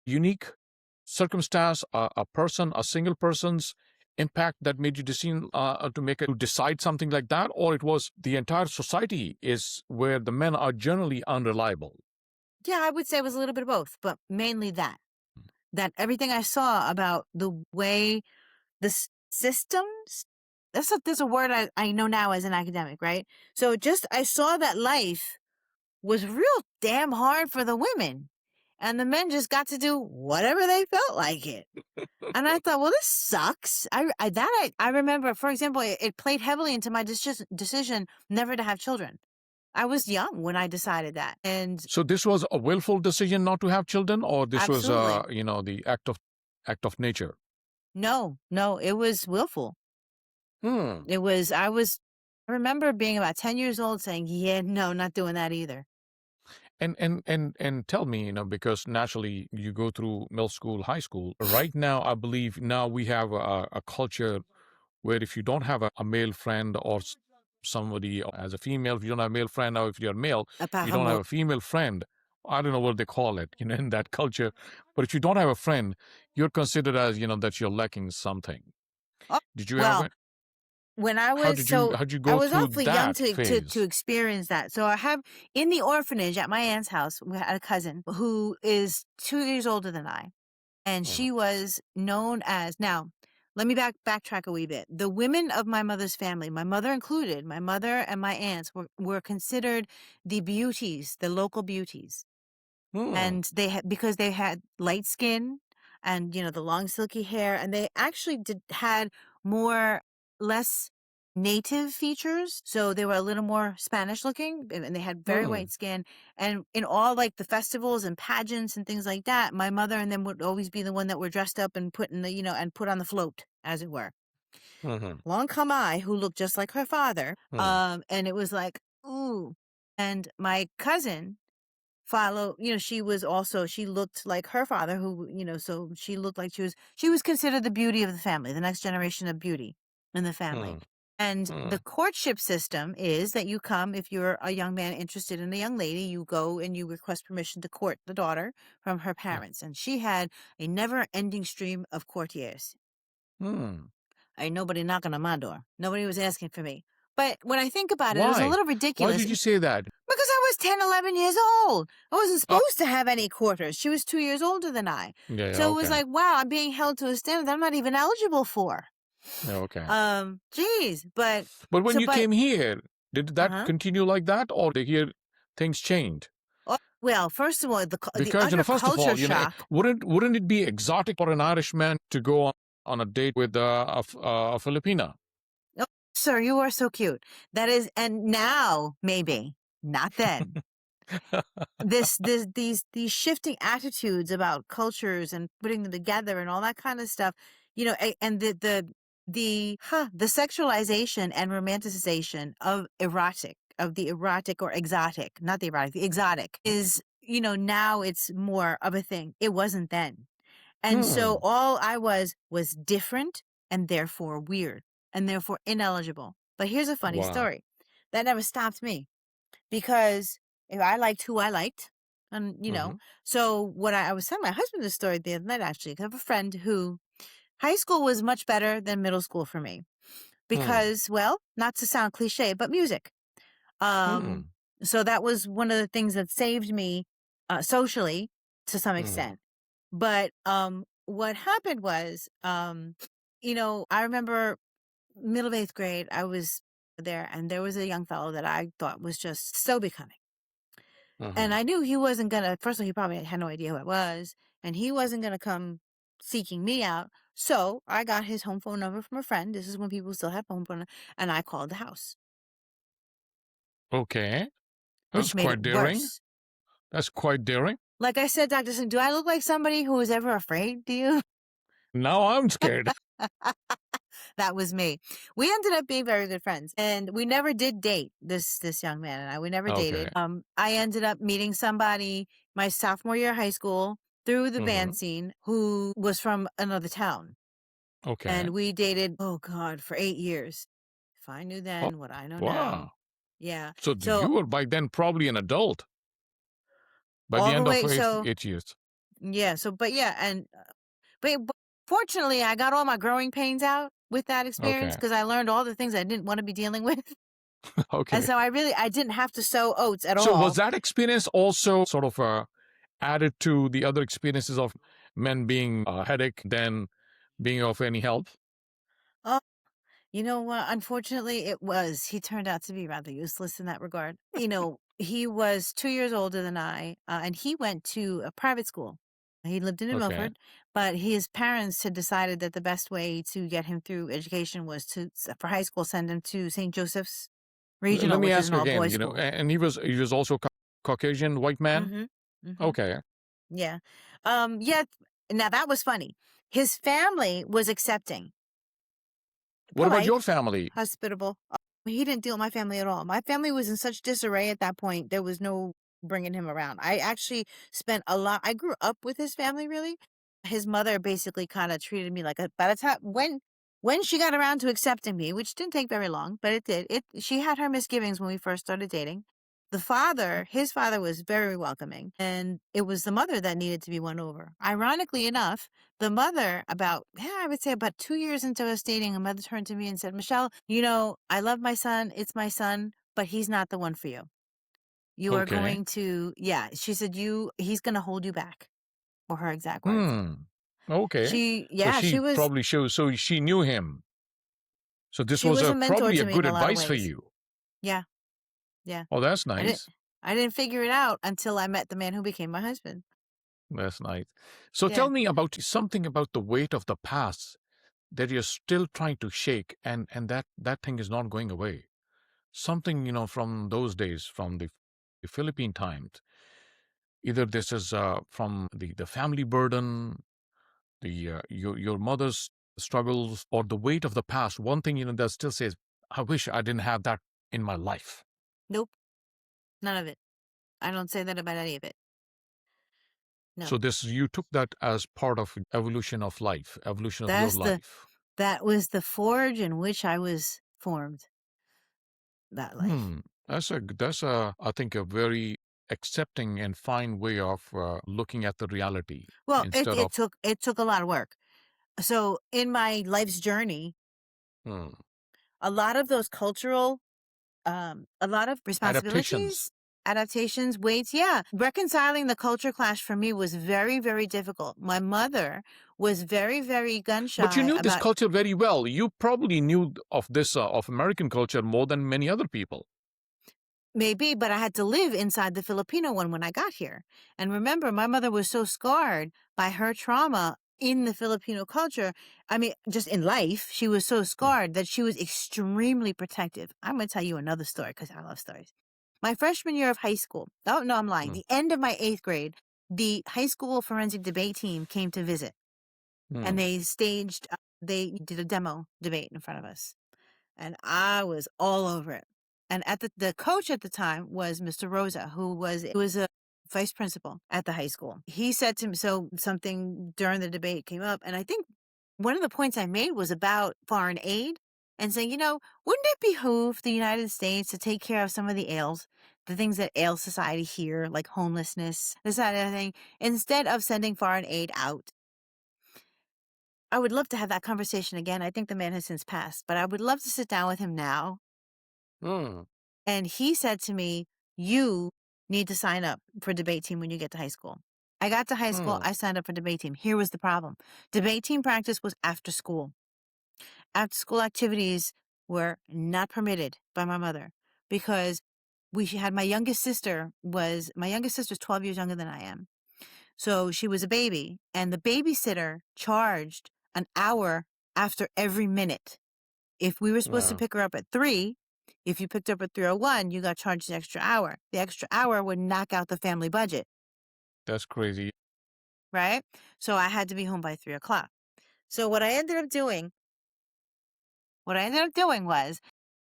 unique circumstance, a person, a single person's impact that made you decision to decide something like that, or it was the entire society is where the men are generally unreliable. Yeah, I would say it was a little bit of both, but mainly that. That everything I saw about the way the systems, there's a word I know now as an academic, right? So just I saw that life was real damn hard for the women. And the men just got to do whatever they felt like it. And I thought, well, this sucks. I remember, for example, it played heavily into my decision never to have children. I was young when I decided that. And So this was a willful decision not to have children, or this was absolutely. the act of nature. No, it was willful. Hmm. I remember being about 10 years old saying, yeah, no, not doing that either. And tell me, because naturally you go through middle school, high school. Right now, I believe now we have a culture where if you don't have a male friend, or somebody as a female, if you don't have a male friend, or if you're male, you don't have Apparemment. a female friend. I don't know what they call it, in that culture. But if you don't have a friend, you're considered as, that you're lacking something. Oh, Did you have well, it? when I How was did you so how did you I go was through awfully young that to phase? experience that. So I have in the orphanage at my aunt's house, we had a cousin who is 2 years older than I. And Hmm. she was known as now, let me backtrack a wee bit. The women of my mother's family, my mother included, my mother and my aunts were considered the beauties, the local beauties. Hmm. And they had because they had light skin, and the long silky hair, and they actually did had more less native features, so they were a little more Spanish looking, and they had very Hmm. white skin. And in all like the festivals and pageants and things like that, my mother and them would always be the one that were dressed up and put in the and put on the float, as it were. Hmm. Along come I, who looked just like her father, Hmm. and it was like, ooh. And my cousin she was also, she looked like her father, who so she looked like she was considered the beauty of the family, the next generation of beauty in the family. Hmm. And Hmm. the courtship system is that you come, if you're a young man interested in a young lady, you go and you request permission to court the daughter from her parents. And she had a never ending stream of courtiers. Hmm. Ain't nobody knocking on my door. Nobody was asking for me. But when I think about it, it was a Why? little Why ridiculous did you say that? because I was 10, 11 years old. I wasn't Uh, supposed to have any quarters. She was 2 years older than I. yeah, yeah, So it was okay. like, wow, I'm being held to a standard that I'm not even eligible for. Yeah, okay. Geez. But when you But, came here, did that uh-huh. continue like that, or did here things changed? Well, first of all, the Because utter first of culture all, shock. wouldn't it be exotic for an Irishman to go on a date with a Filipina? Oh, sir, you are so cute. That is, and now, maybe, not then. These shifting attitudes about cultures and putting them together and all that kind of stuff, and the sexualization and romanticization of the erotic or exotic, not the erotic, the exotic is, now it's more of a thing. It wasn't then. And so Hmm. all I was different and therefore weird and therefore ineligible. But here's a funny Wow. story. That never stopped me because if I liked who I liked. And, Hmm. so what I was telling my husband this story the other night, actually, 'cause I have a friend who high school was much better than middle school for me Hmm. because, well, not to sound cliche, but music. Um, Hmm. so that was one of the things that saved me socially to some Hmm. extent. But what happened was, I remember middle of eighth grade, I was there and there was a young fellow that I thought was just so becoming. And Hmm. I knew he wasn't gonna, first of all, he probably had no idea who I was, and he wasn't gonna come seeking me out. So I got his home phone number from a friend. This is when people still have home phone, and I called the house, Okay. That's which made it quite daring. worse. That's quite daring. Like I said, Dr. Singh, do I look like somebody who was ever afraid to you? Now I'm scared. That was me. We ended up being very good friends, and we never did date. This young man and I, we never dated. Okay. I ended up meeting somebody my sophomore year of high school through the Hmm. band scene who was from another town. Okay. And we dated, oh God, for 8 years. If I knew Oh, then what I know now. wow. Yeah. So So you were by then probably an adult by the all the end of way, eight, so 8 years. yeah, but yeah, and but fortunately, I got all my growing pains out with that experience Okay. because I learned all the things I didn't want to be dealing with. And Okay. so I didn't have to sow oats at So was all. that experience also sort of added to the other experiences of men being a headache than being of any help? Oh, you know what? Unfortunately, it was. He turned out to be rather useless in that regard. He was 2 years older than I, and he went to a private school. He lived in New Okay. Milford, but his parents had decided that the best way to get him through education was for high school, send him to St. Joseph's Let Regional, me which is ask an you all again. boys school. And he was also Caucasian white man. Mm-hmm. Mm-hmm. Okay. Yeah. Yeah. Now that was funny. His family was accepting, What about polite, your family? hospitable. He didn't deal with my family at all. My family was in such disarray at that point. There was no bringing him around. I actually spent a lot. I grew up with his family, really. His mother basically kind of treated me like a. By the time when she got around to accepting me, which didn't take very long, but it did. She had her misgivings when we first started dating. His father was very welcoming, and it was the mother that needed to be won over. Ironically enough, the mother, I would say about 2 years into us dating, a mother turned to me and said, Michelle, I love my son. It's my son, but he's not the one for you. You are Okay. going to, yeah. She said, he's going to hold you back, were her exact words. Hmm. Okay. So She she was, probably shows. So she knew him. So this she was was a mentor probably a to me in good a lot of advice for ways. you. Yeah. Yeah. Oh, that's I didn't, nice. I didn't figure it out until I met the man who became my husband. That's nice. So Yeah. tell me about something about the weight of the past that you're still trying to shake, and that thing is not going away. Something, from those days, from the Philippine times. Either this is from the family burden, the your mother's struggles, or the weight of the past. One thing, that still says, I wish I didn't have that in my life. Nope. None of it. I don't say that about any of it. No. So this, you took that as part of evolution of life, evolution of your That's the life. that was the forge in which I was formed, that life. Hmm. That's I think a very accepting and fine way of looking at the reality Well, it instead it of. took it took a lot of work. So in my life's journey, Hmm. a lot of those cultural a lot of Adaptations. responsibilities, adaptations, weights, yeah. Reconciling the culture clash for me was very, very difficult. My mother was very, very gun But you shy knew this about. culture very well. You probably knew of this of American culture more than many other people. Maybe, but I had to live inside the Filipino one when I got here. And remember, my mother was so scarred by her trauma in the Filipino culture. I mean, just in life, she was so Hmm. scarred that she was extremely protective. I'm going to tell you another story because I love stories. My freshman year of high school, oh, no, I'm lying. Hmm. The end of my 8th grade, the high school forensic debate team came to visit and Hmm. they did a demo debate in front of us and I was all over it. And at the coach at the time was Mr. Rosa, who was a vice principal at the high school. He said to me, so something during the debate came up, and I think one of the points I made was about foreign aid and saying, wouldn't it behoove the United States to take care of some of the ails, the things that ail society here, like homelessness, this, that, and other thing, instead of sending foreign aid out? I would love to have that conversation again. I think the man has since passed, but I would love to sit down with him now. Hmm. And he said to me, you need to sign up for debate team when you get to high school. I got to high school. Hmm. I signed up for debate team. Here was the problem. Debate team practice was after school. After school activities were not permitted by my mother because we had my youngest sister's 12 years younger than I am. So she was a baby and the babysitter charged an hour after every minute. If we were supposed to Wow. pick her up at 3, if you picked up at 3:01, you got charged an extra hour. The extra hour would knock out the family budget, That's crazy. right? So I had to be home by 3 o'clock. So what I ended up doing was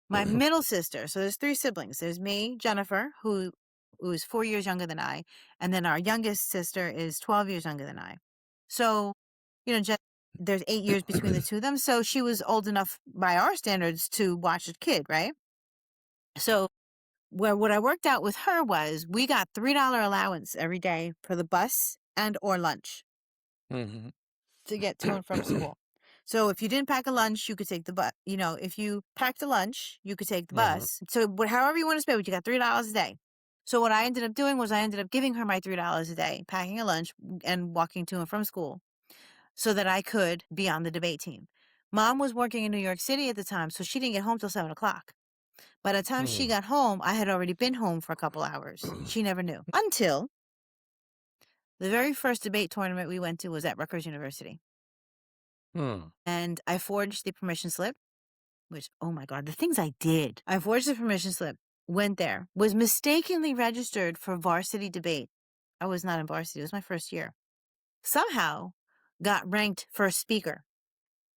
my middle sister. So there's 3 siblings. There's me, Jennifer, who's 4 years younger than I, and then our youngest sister is 12 years younger than I. So, there's 8 years between the two of them. So she was old enough by our standards to watch a kid, right? So what I worked out with her was we got $3 allowance every day for the bus and or lunch Mhm. to get to and from school. So if you didn't pack a lunch, you could take the bus. If you packed a lunch, you could take the Uh-huh. bus. So however you want to spend it, you got $3 a day. So what I ended up doing was I ended up giving her my $3 a day, packing a lunch and walking to and from school so that I could be on the debate team. Mom was working in New York City at the time, so she didn't get home till 7 o'clock. By the time she Hmm. got home, I had already been home for a couple hours. She never knew. Until the very first debate tournament we went to was at Rutgers University. Hmm. And I forged the permission slip, which, oh my God, the things I did. I forged the permission slip, went there, was mistakenly registered for varsity debate. I was not in varsity, it was my first year. Somehow got ranked first speaker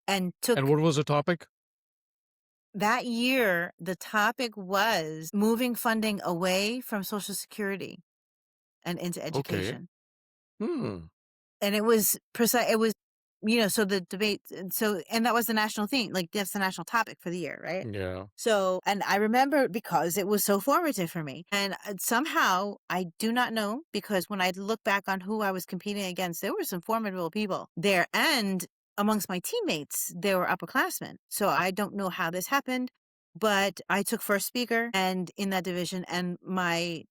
and And took what was the topic? that year. The topic was moving funding away from Social Security and into Okay. education. Hmm. And it was precise. It was, so the debate, and that was the national theme, like that's the national topic for the year, right? Yeah. So, and I remember because it was so formative for me. And somehow I do not know because when I look back on who I was competing against, there were some formidable people there. And amongst my teammates, there were upperclassmen. So I don't know how this happened, but I took first speaker and in that division, and my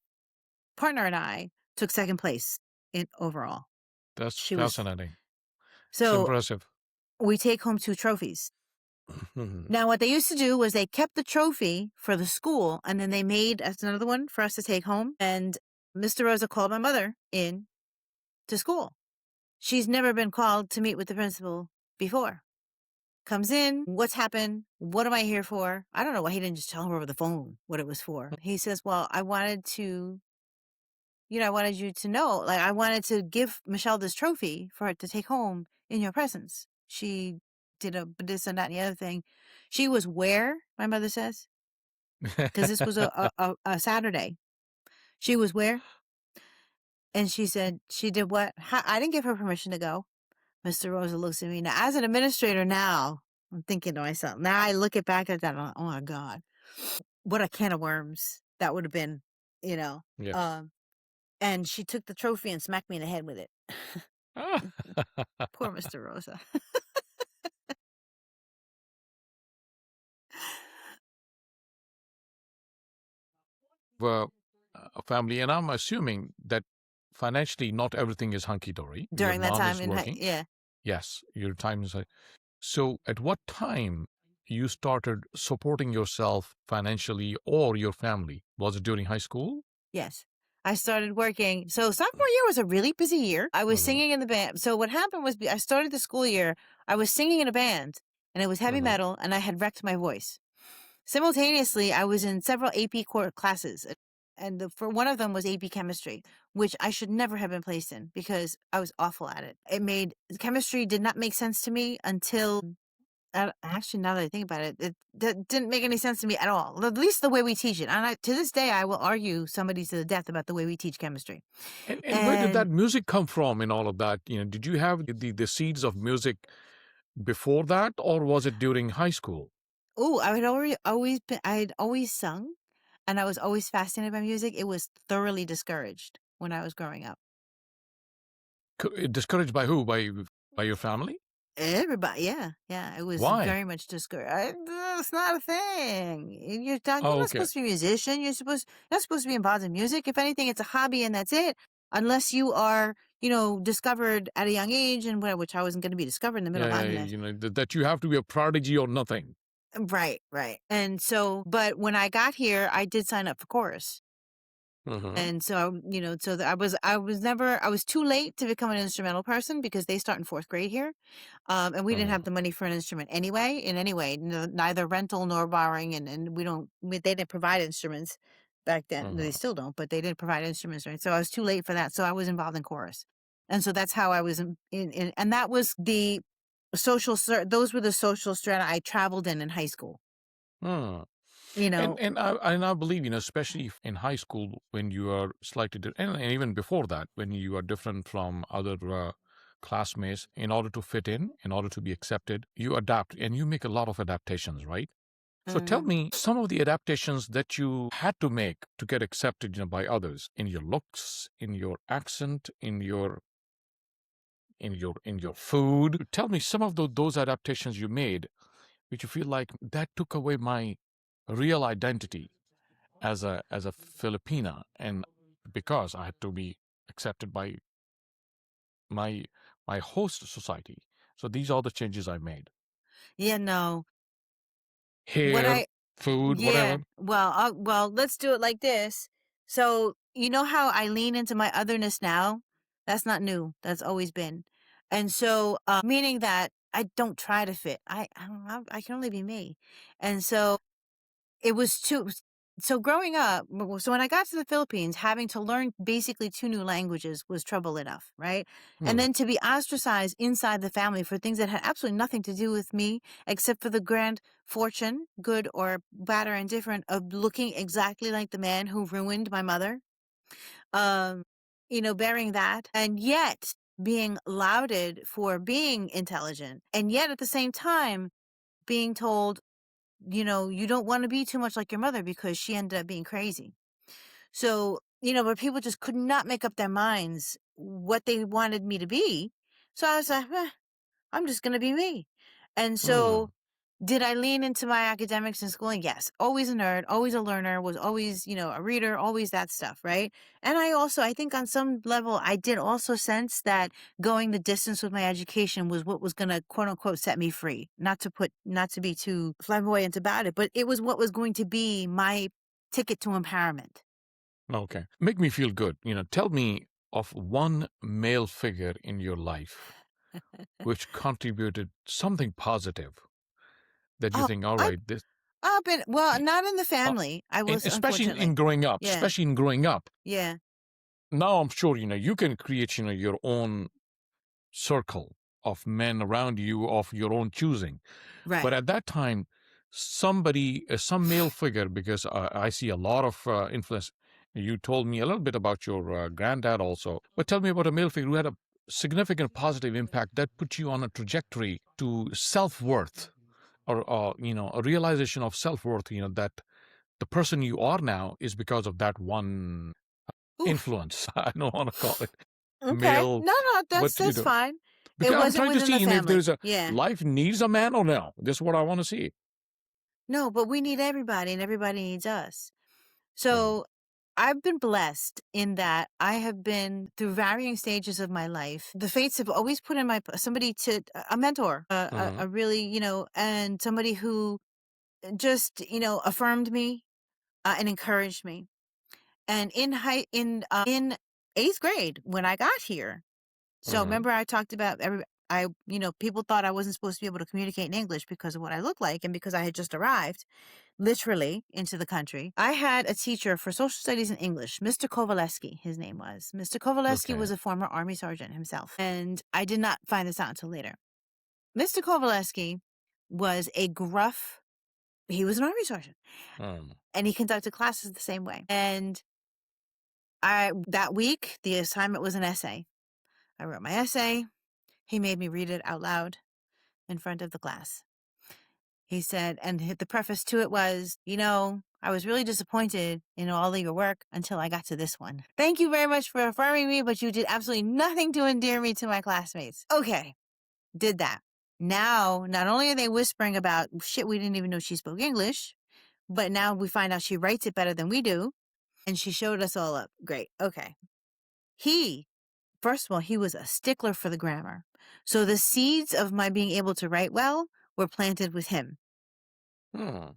partner and I took second place in overall. That's She was fascinating. It's so impressive. we take home 2 trophies. Hmm. Now, what they used to do was they kept the trophy for the school, and then they made as another one for us to take home. And Mr. Rosa called my mother in to school. She's never been called to meet with the principal before. Comes in, what's happened? What am I here for? I don't know why he didn't just tell her over the phone what it was for. He says, well, I wanted to, I wanted you to know, like, I wanted to give Michelle this trophy for her to take home in your presence. She did this and that and the other thing. She was where, my mother says, because this was a Saturday. She was where? And she said, she did what? I didn't give her permission to go. Mr. Rosa looks at me. Now, as an administrator now, I'm thinking to myself, now I look back at that, I'm like, oh my God, what a can of worms that would have been, you know. Yes. Um, and she took the trophy and smacked me in the head with it. Poor Mr. Rosa. Well, a family, and I'm assuming that financially not everything is hunky dory. Your During that mom time is in high, working. yeah. Yes, your time is. So, at what time you started supporting yourself financially or your family? Was it during high school? Yes. I started working. So sophomore year was a really busy year. I was Mm-hmm. singing in the band. So what happened was I started the school year. I was singing in a band and it was heavy Mm-hmm. metal and I had wrecked my voice. Simultaneously, I was in several AP core classes and for one of them was AP chemistry, which I should never have been placed in because I was awful at it. Chemistry did not make sense to me until actually, now that I think about it, that didn't make any sense to me at all. At least the way we teach it. And to this day, I will argue somebody to the death about the way we teach chemistry. And where did that And music come from in all of that? Did you have the seeds of music before that, or was it during high school? I had I had always sung, and I was always fascinated by music. It was thoroughly discouraged when I was growing up. Discouraged by who? By your family? Everybody, yeah, yeah, it was Why? very much discouraged. It's not a thing. You're Oh, not okay. supposed to be a musician. You're not supposed to be involved in music. If anything, it's a hobby and that's it. Unless you are, discovered at a young age and whatever, which I wasn't going to be discovered in the middle of Yeah, Agnes. that you have to be a prodigy or nothing. Right, right. And so, but when I got here, I did sign up for chorus. Mm-hmm. And so, I was too late to become an instrumental person because they start in fourth grade here. And we didn't have the money for an instrument anyway, in any way, neither rental nor borrowing. And they didn't provide instruments back then. They Mm-hmm. still don't, but they didn't provide instruments, right? So I was too late for that. So I was involved in chorus. And so that's how I was and that was those were the social strata I traveled in high school, Hmm. you And know. and I believe, especially in high school when you are slightly and even before that, when you are different from other classmates, in order to fit in order to be accepted, you adapt and you make a lot of adaptations, right? So tell Mm. me some of the adaptations that you had to make to get accepted, by others in your looks, in your accent, in your food. Tell me some of those adaptations you made, which you feel like that took away my real identity as a Filipina, and because I had to be accepted by my my host society. So these are the changes I made. Yeah, no. What Hair, I food, Yeah. whatever. Well, let's do it like this. So, you know how I lean into my otherness now? That's not new. That's always been. And so, meaning that I don't try to fit. I don't know, I can only be me. And so it was too so growing up, so when I got to the Philippines, having to learn basically two new languages was trouble enough, right? And Hmm. then to be ostracized inside the family for things that had absolutely nothing to do with me, except for the grand fortune, good or bad or indifferent, of looking exactly like the man who ruined my mother. Um, bearing that, and yet being lauded for being intelligent, and yet at the same time being told, you don't want to be too much like your mother because she ended up being crazy. So, where people just could not make up their minds what they wanted me to be. So I was like, I'm just going to be me. And so Hmm. did I lean into my academics and schooling? Yes. Always a nerd, always a learner, was always, a reader, always that stuff, right? And I think on some level, I did also sense that going the distance with my education was what was going to quote unquote set me free. Not to be too flamboyant about it, but it was what was going to be my ticket to empowerment. Okay. Make me feel good. Tell me of one male figure in your life which contributed something positive that you Oh, think, all I right, this, I've been well, not in the uh, family. I was especially unfortunately. Yeah, in growing up. yeah, Now I'm sure you can create your own circle of men around you of your own choosing. But right. at that time, some male figure, because I see a lot of influence. You told me a little bit about your granddad also, but tell me about a male figure who had a significant positive impact that put you on a trajectory to self worth, or a realization of self worth. That the person you are now is because of that one Oof. influence. I don't want to call it Okay. male, No, no, but that's fine. It because I'm wasn't trying to within the see, if family. there's a Yeah. life needs a man or no. This is what I want to see. No, but we need everybody and everybody needs us. Mm-hmm. So I've been blessed in that I have been through varying stages of my life. The fates have always put in my somebody to a mentor, Mm-hmm. a really, and somebody who just, affirmed me and encouraged me. And in eighth grade when I got here, so Mm-hmm. remember I talked about people thought I wasn't supposed to be able to communicate in English because of what I look like and because I had just arrived literally into the country. I had a teacher for social studies and English, Mr. Kovaleski, his name was. Mr. Kovaleski Okay. was a former Army sergeant himself, and I did not find this out until later. Mr. Kovaleski was a gruff, he was an Army sergeant, Mm. and he conducted classes the same way. And that week, the assignment was an essay. I wrote my essay. He made me read it out loud in front of the class. He said, and the preface to it was, I was really disappointed in all of your work until I got to this one. Thank you very much for affirming me, but you did absolutely nothing to endear me to my classmates. Okay, did that. Now, not only are they whispering about shit, we didn't even know she spoke English, but now we find out she writes it better than we do. And she showed us all up. Great. Okay. He First of all, he was a stickler for the grammar. So the seeds of my being able to write well were planted with him. Mm.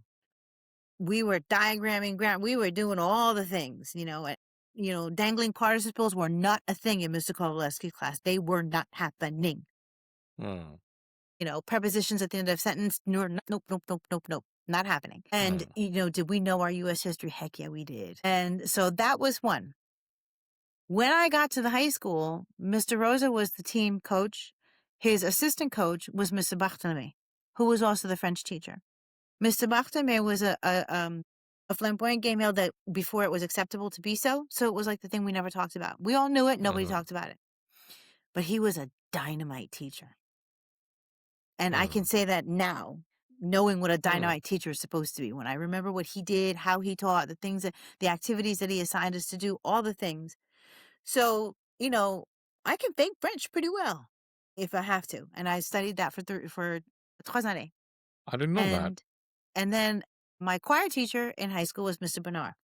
We were diagramming grammar. We were doing all the things, dangling participles were not a thing in Mr. Kowaleski's class. They were not happening. Mm. Prepositions at the end of a sentence, nope, nope, nope, nope, nope, not happening. And, Mm. did we know our U.S. history? Heck yeah, we did. And so that was one. When I got to the high school, Mr. Rosa was the team coach. His assistant coach was Mr. Barthelemy, who was also the French teacher. Mr. Barthelemy was a flamboyant gay male that before it was acceptable to be so. So it was like the thing we never talked about. We all knew it. Nobody Mm. talked about it. But he was a dynamite teacher. And I can Mm. say that now, knowing what a Mm. dynamite teacher is supposed to be. When I remember what he did, how he taught, the activities that he assigned us to do, all the things. So, I can fake French pretty well if I have to. And I studied that for 3 années. I didn't know that. And then my choir teacher in high school was Mr. Bernard.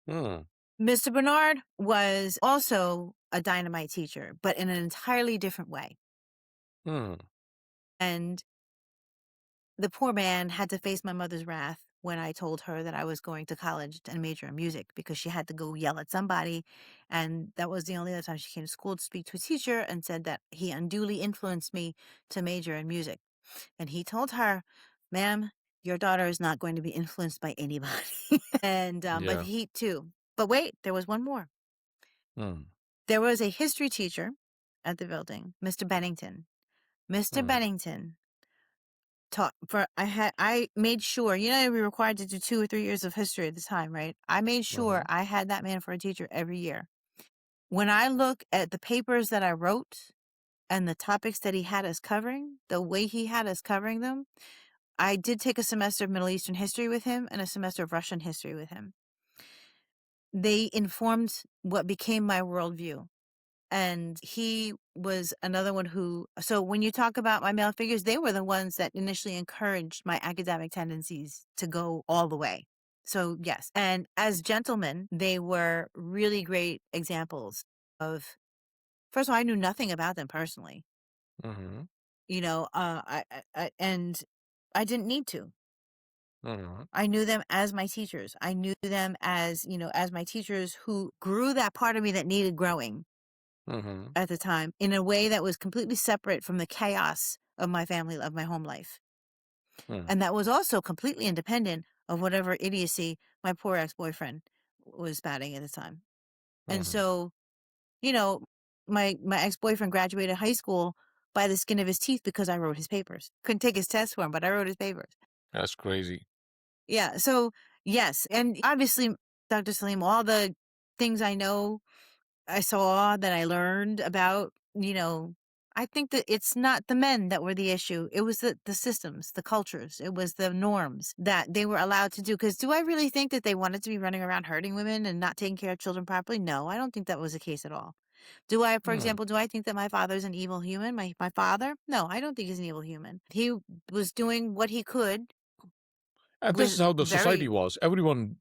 Mm. Mr. Bernard was also a dynamite teacher, but in an entirely different way. Mm. And the poor man had to face my mother's wrath when I told her that I was going to college and major in music because she had to go yell at somebody. And that was the only other time she came to school to speak to a teacher and said that he unduly influenced me to major in music. And he told her, ma'am, your daughter is not going to be influenced by anybody. But Yeah. he too. But wait, there was one more. Mm. There was a history teacher at the building, Mr. Bennington. Mr. Mm. Bennington taught for I made sure, we were required to do 2 or 3 years of history at the time, right? I made sure Mm. I had that man for a teacher every year. When I look at the papers that I wrote and the topics that he had us covering, the way he had us covering them, I did take a semester of Middle Eastern history with him and a semester of Russian history with him. They informed what became my worldview. And he was another one so when you talk about my male figures, they were the ones that initially encouraged my academic tendencies to go all the way. So, yes. And as gentlemen, they were really great examples of, first of all, I knew nothing about them personally, Mm. and I didn't need to. Mm. I knew them as my teachers. I knew them as, as my teachers who grew that part of me that needed growing. Mm-hmm. at the time in a way that was completely separate from the chaos of my family, of my home life. Mm, And that was also completely independent of whatever idiocy my poor ex-boyfriend was batting at the time. And mhm. so, you know, my ex-boyfriend graduated high school by the skin of his teeth because I wrote his papers. Couldn't take his test for him, but I wrote his papers. That's crazy. Yeah. So yes, and obviously, Dr. Salim, all the things I saw that I learned about, I think that it's not the men that were the issue. It was the systems, the cultures, it was the norms that they were allowed to do. Because do I really think that they wanted to be running around hurting women and not taking care of children properly? No, I don't think that was the case at all. Do I, for Mm. example, do I think that my father's an evil human? My father? No, I don't think he's an evil human. He was doing what he could And this is with how the society very was. Everyone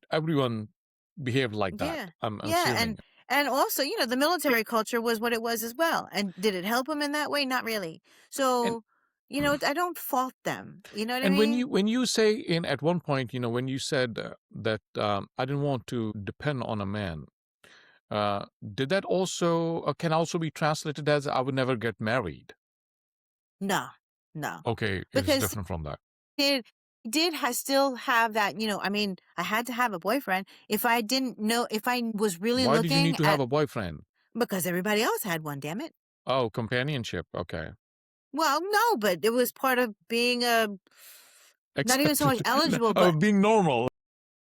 behaved like that. yeah. I'm Yeah, assuming. and also, the military culture was what it was as well. And did it help him in that way? Not really. And So, I don't fault them. You know what I and when you mean? when you say in at one point, when you said that I didn't want to depend on a man, did that also can also be translated as I would never get married? No. No. Okay, it's Because different from that. he still have that, I mean, I had to have a boyfriend. If I was really Why did you looking need to have at a boyfriend? because everybody else had one, damn it. Oh, companionship. Okay, Well, no, but it was part of being not even so much accepted. eligible, but Being normal.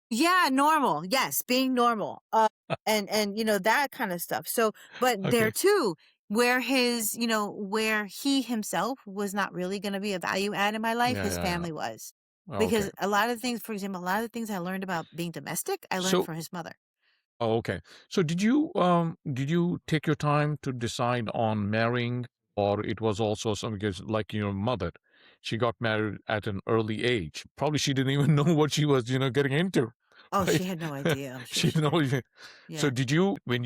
yeah, normal. Yes, being normal. And that kind of stuff. So, but there Okay. too, where he himself was not really going to be a value add in my life, Yeah, his yeah, yeah. family was. Okay. Because a lot of things, for example, a lot of the things I learned about being domestic, I learned So, from his mother. oh, okay. So did you take your time to decide on marrying, or it was also some because like your mother, she got married at an early age. Probably she didn't even know what she was, getting into, Oh, she right? had no idea. I'm sure She she didn't did. know. So Yeah. did you when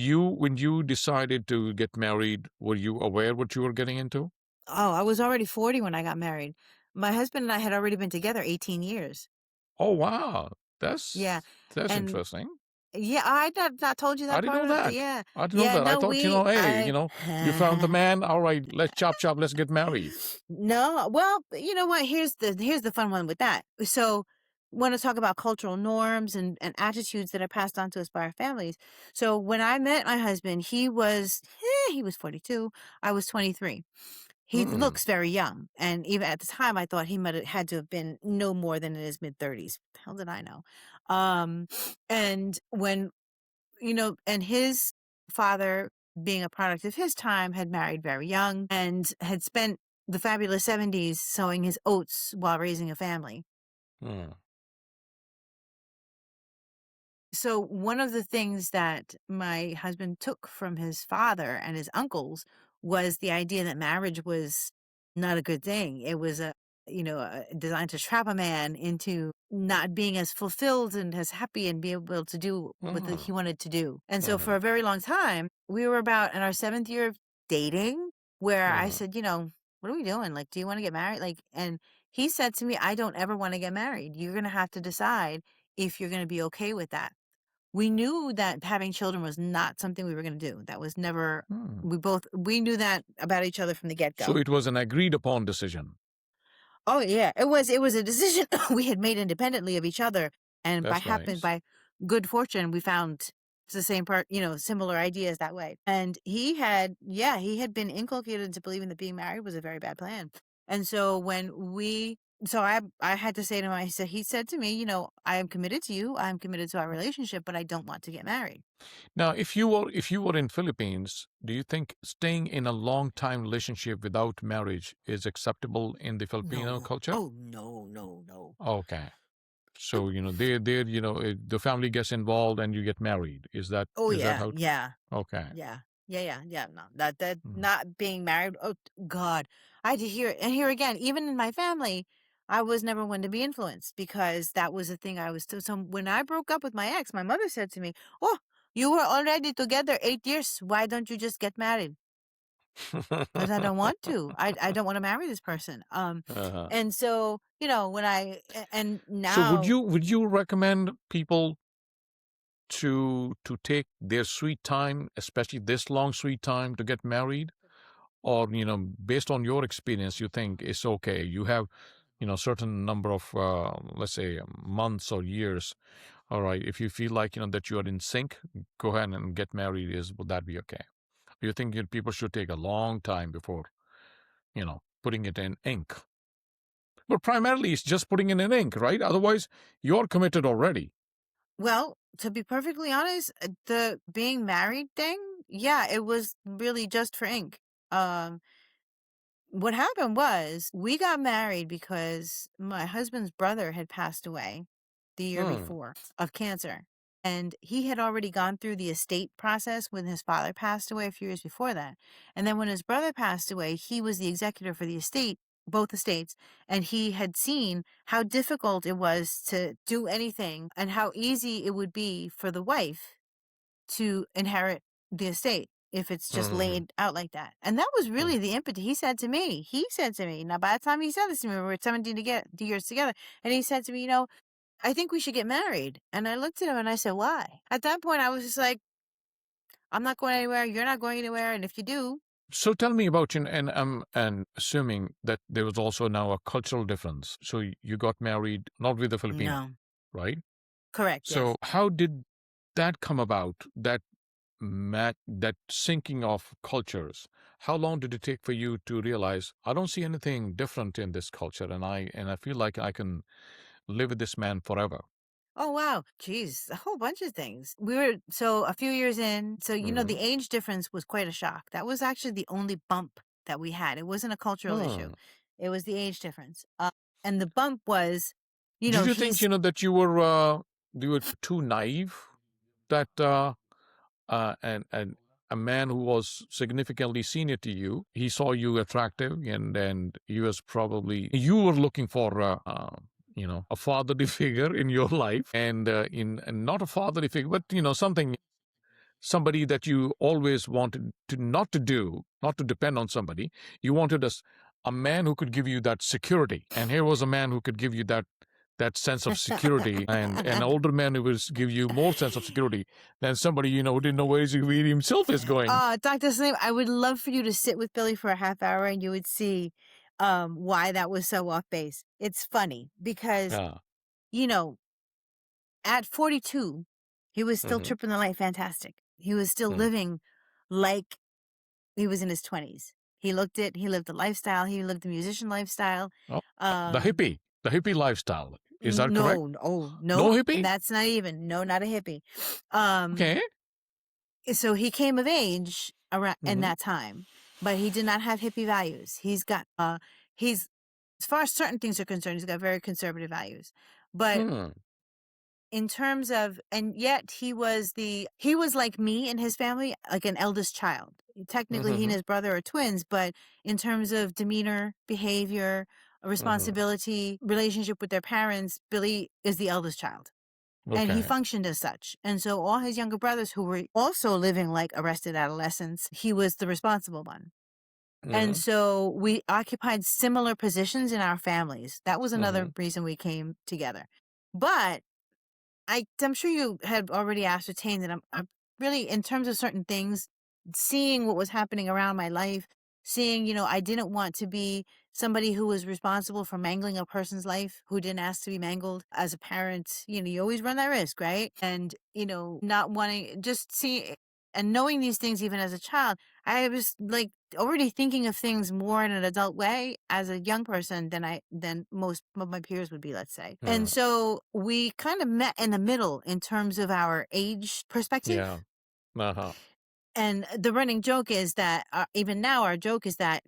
you decided to get married, were you aware what you were getting into? Oh, I was already 40 when I got married. My husband and I had already been together 18 years. Oh wow, Yeah. that's And interesting. yeah, I not told you I that didn't part know of it, but that. yeah. I didn't know Yeah, that. I no, thought, hey, you found the man. All right, let's chop chop. Let's get married. No, well, you know what? Here's the fun one with that. So, want to talk about cultural norms and attitudes that are passed on to us by our families. So, when I met my husband, he was 42. I was 23. He Hmm. looks very young, and even at the time, I thought he might have had to have been no more than in his mid 30s. Hell, did I know? Um, and and his father, being a product of his time, had married very young and had spent the fabulous 70s sowing his oats while raising a family. Hmm. So, one of the things that my husband took from his father and his uncles was the idea that marriage was not a good thing. It was designed to trap a man into not being as fulfilled and as happy and be able to do what Hmm. he wanted to do. And so, Hmm. for a very long time, we were about in our seventh year of dating, where I Hmm. said, what are we doing? Like, do you want to get married? Like, and he said to me, I don't ever want to get married. You're going to have to decide if you're going to be okay with that. We knew that having children was not something we were gonna do. That was never Hmm. we knew that about each other from the So get-go. it was an agreed upon decision. Oh, yeah. It was a decision we had made independently of each other, and That's nice. by good fortune, we found the same part, similar ideas that way. And he had been inculcated into believing that being married was a very bad plan. And so I had to say to him, he said to me, I am committed to you, I'm committed to our relationship, but I don't want to get married. Now, if you were in Philippines, do you think staying in a long time relationship without marriage is acceptable in the Filipino No. culture? Oh, no, no, no. Okay. So, they the family gets involved and you get married. Is that Oh, is that yeah, how it? yeah, Okay. yeah, yeah, yeah, yeah. No, that Hmm. not being married. Oh God, I had to hear it. And here again, even in my family, I was never one to be influenced because that was the thing I was. So when I broke up with my ex, my mother said to me, "Oh, you were already together 8 years. Why don't you just get married?" Because I don't want to. I don't want to marry this person. Uh-huh. And so when I and So would now you would you recommend people to take their sweet time, especially this long sweet time to get married? Or, based on your experience, you think it's okay? You have, certain number of, let's say, months or years. All right. If you feel like, that you are in sync, go ahead and get married. Would that be okay? Do you think people should take a long time before, putting it in ink? But primarily, it's just putting it in ink, right? Otherwise, you're committed already. Well, to be perfectly honest, the being married thing, yeah, it was really just for ink. Um, what happened was we got married because my husband's brother had passed away the year Hmm. before of cancer. And he had already gone through the estate process when his father passed away a few years before that. And then when his brother passed away, he was the executor for the estate, both estates. And he had seen how difficult it was to do anything and how easy it would be for the wife to inherit the estate if it's just Hmm. laid out like that. And that was Hmm. really the impetus. He said to me, now by the time he said this to me, we were 17 years together, and he said to me, I think we should get married. And I looked at him and I said, why? At that point, I was just like, I'm not going anywhere. You're not going anywhere. And if you do, So tell me about you, and I'm assuming that there was also now a cultural difference. So you got married not with a Filipino, no. right? Correct. So Yes. how did that come about? That syncing of cultures. How long did it take for you to realize I don't see anything different in this culture, and I feel like I can live with this man forever? Oh, wow. Geez, a whole bunch of things. So a few years in, so, the Hmm. age difference was quite a shock. That was actually the only bump that we had. It wasn't a cultural issue. Hmm. It was the age difference. And the bump was, Did you think he's, that you were too naive, that and a man who was significantly senior to you, he saw you attractive, and you were looking for a fatherly figure in your life, and not a fatherly figure, but somebody that you always wanted to not to depend on somebody. You wanted a man who could give you that security, and here was a man who could give you that sense of security, and an older man who will give you more sense of security than somebody who didn't know where he himself is going. Dr. Slim, I would love for you to sit with Billy for a half hour and you would see why that was so off base. It's funny because, Yeah. you know, at 42, he was still Hmm. tripping the light fantastic. He was still Hmm. living like he was in his 20s. He lived the lifestyle, he lived the musician lifestyle. Oh, Um, the hippie lifestyle. Is that correct? no, oh, No no, hippie? that's not even, no, not a hippie. Um, Okay. so he came of age around in Hmm. that time, but he did not have hippie values. He's, as far as certain things are concerned, he's got very conservative values. But Hmm. in terms of, and yet he was like me and his family, like an eldest child. Technically, he and Hmm. his brother are twins, but in terms of demeanor, behavior, Hmm. responsibility, relationship with their parents, Billy is the eldest child. And he Okay. functioned as such. And so all his younger brothers who were also living like arrested adolescents, he was the responsible one. And Hmm. so we occupied similar positions in our families. That was Hmm. another reason we came together. But I'm sure you had already ascertained that I'm really, in terms of certain things, seeing what was happening around my life, seeing, I didn't want to be somebody who was responsible for mangling a person's life who didn't ask to be mangled. As a parent, you always run that risk, right? And, not wanting, just see and knowing these things even as a child, I was like already thinking of things more in an adult way as a young person than most of my peers would be, let's say. Hmm. And so we kind of met in the middle in terms of our age Yeah. perspective. Uh-huh. And the running joke is that even now our joke is that,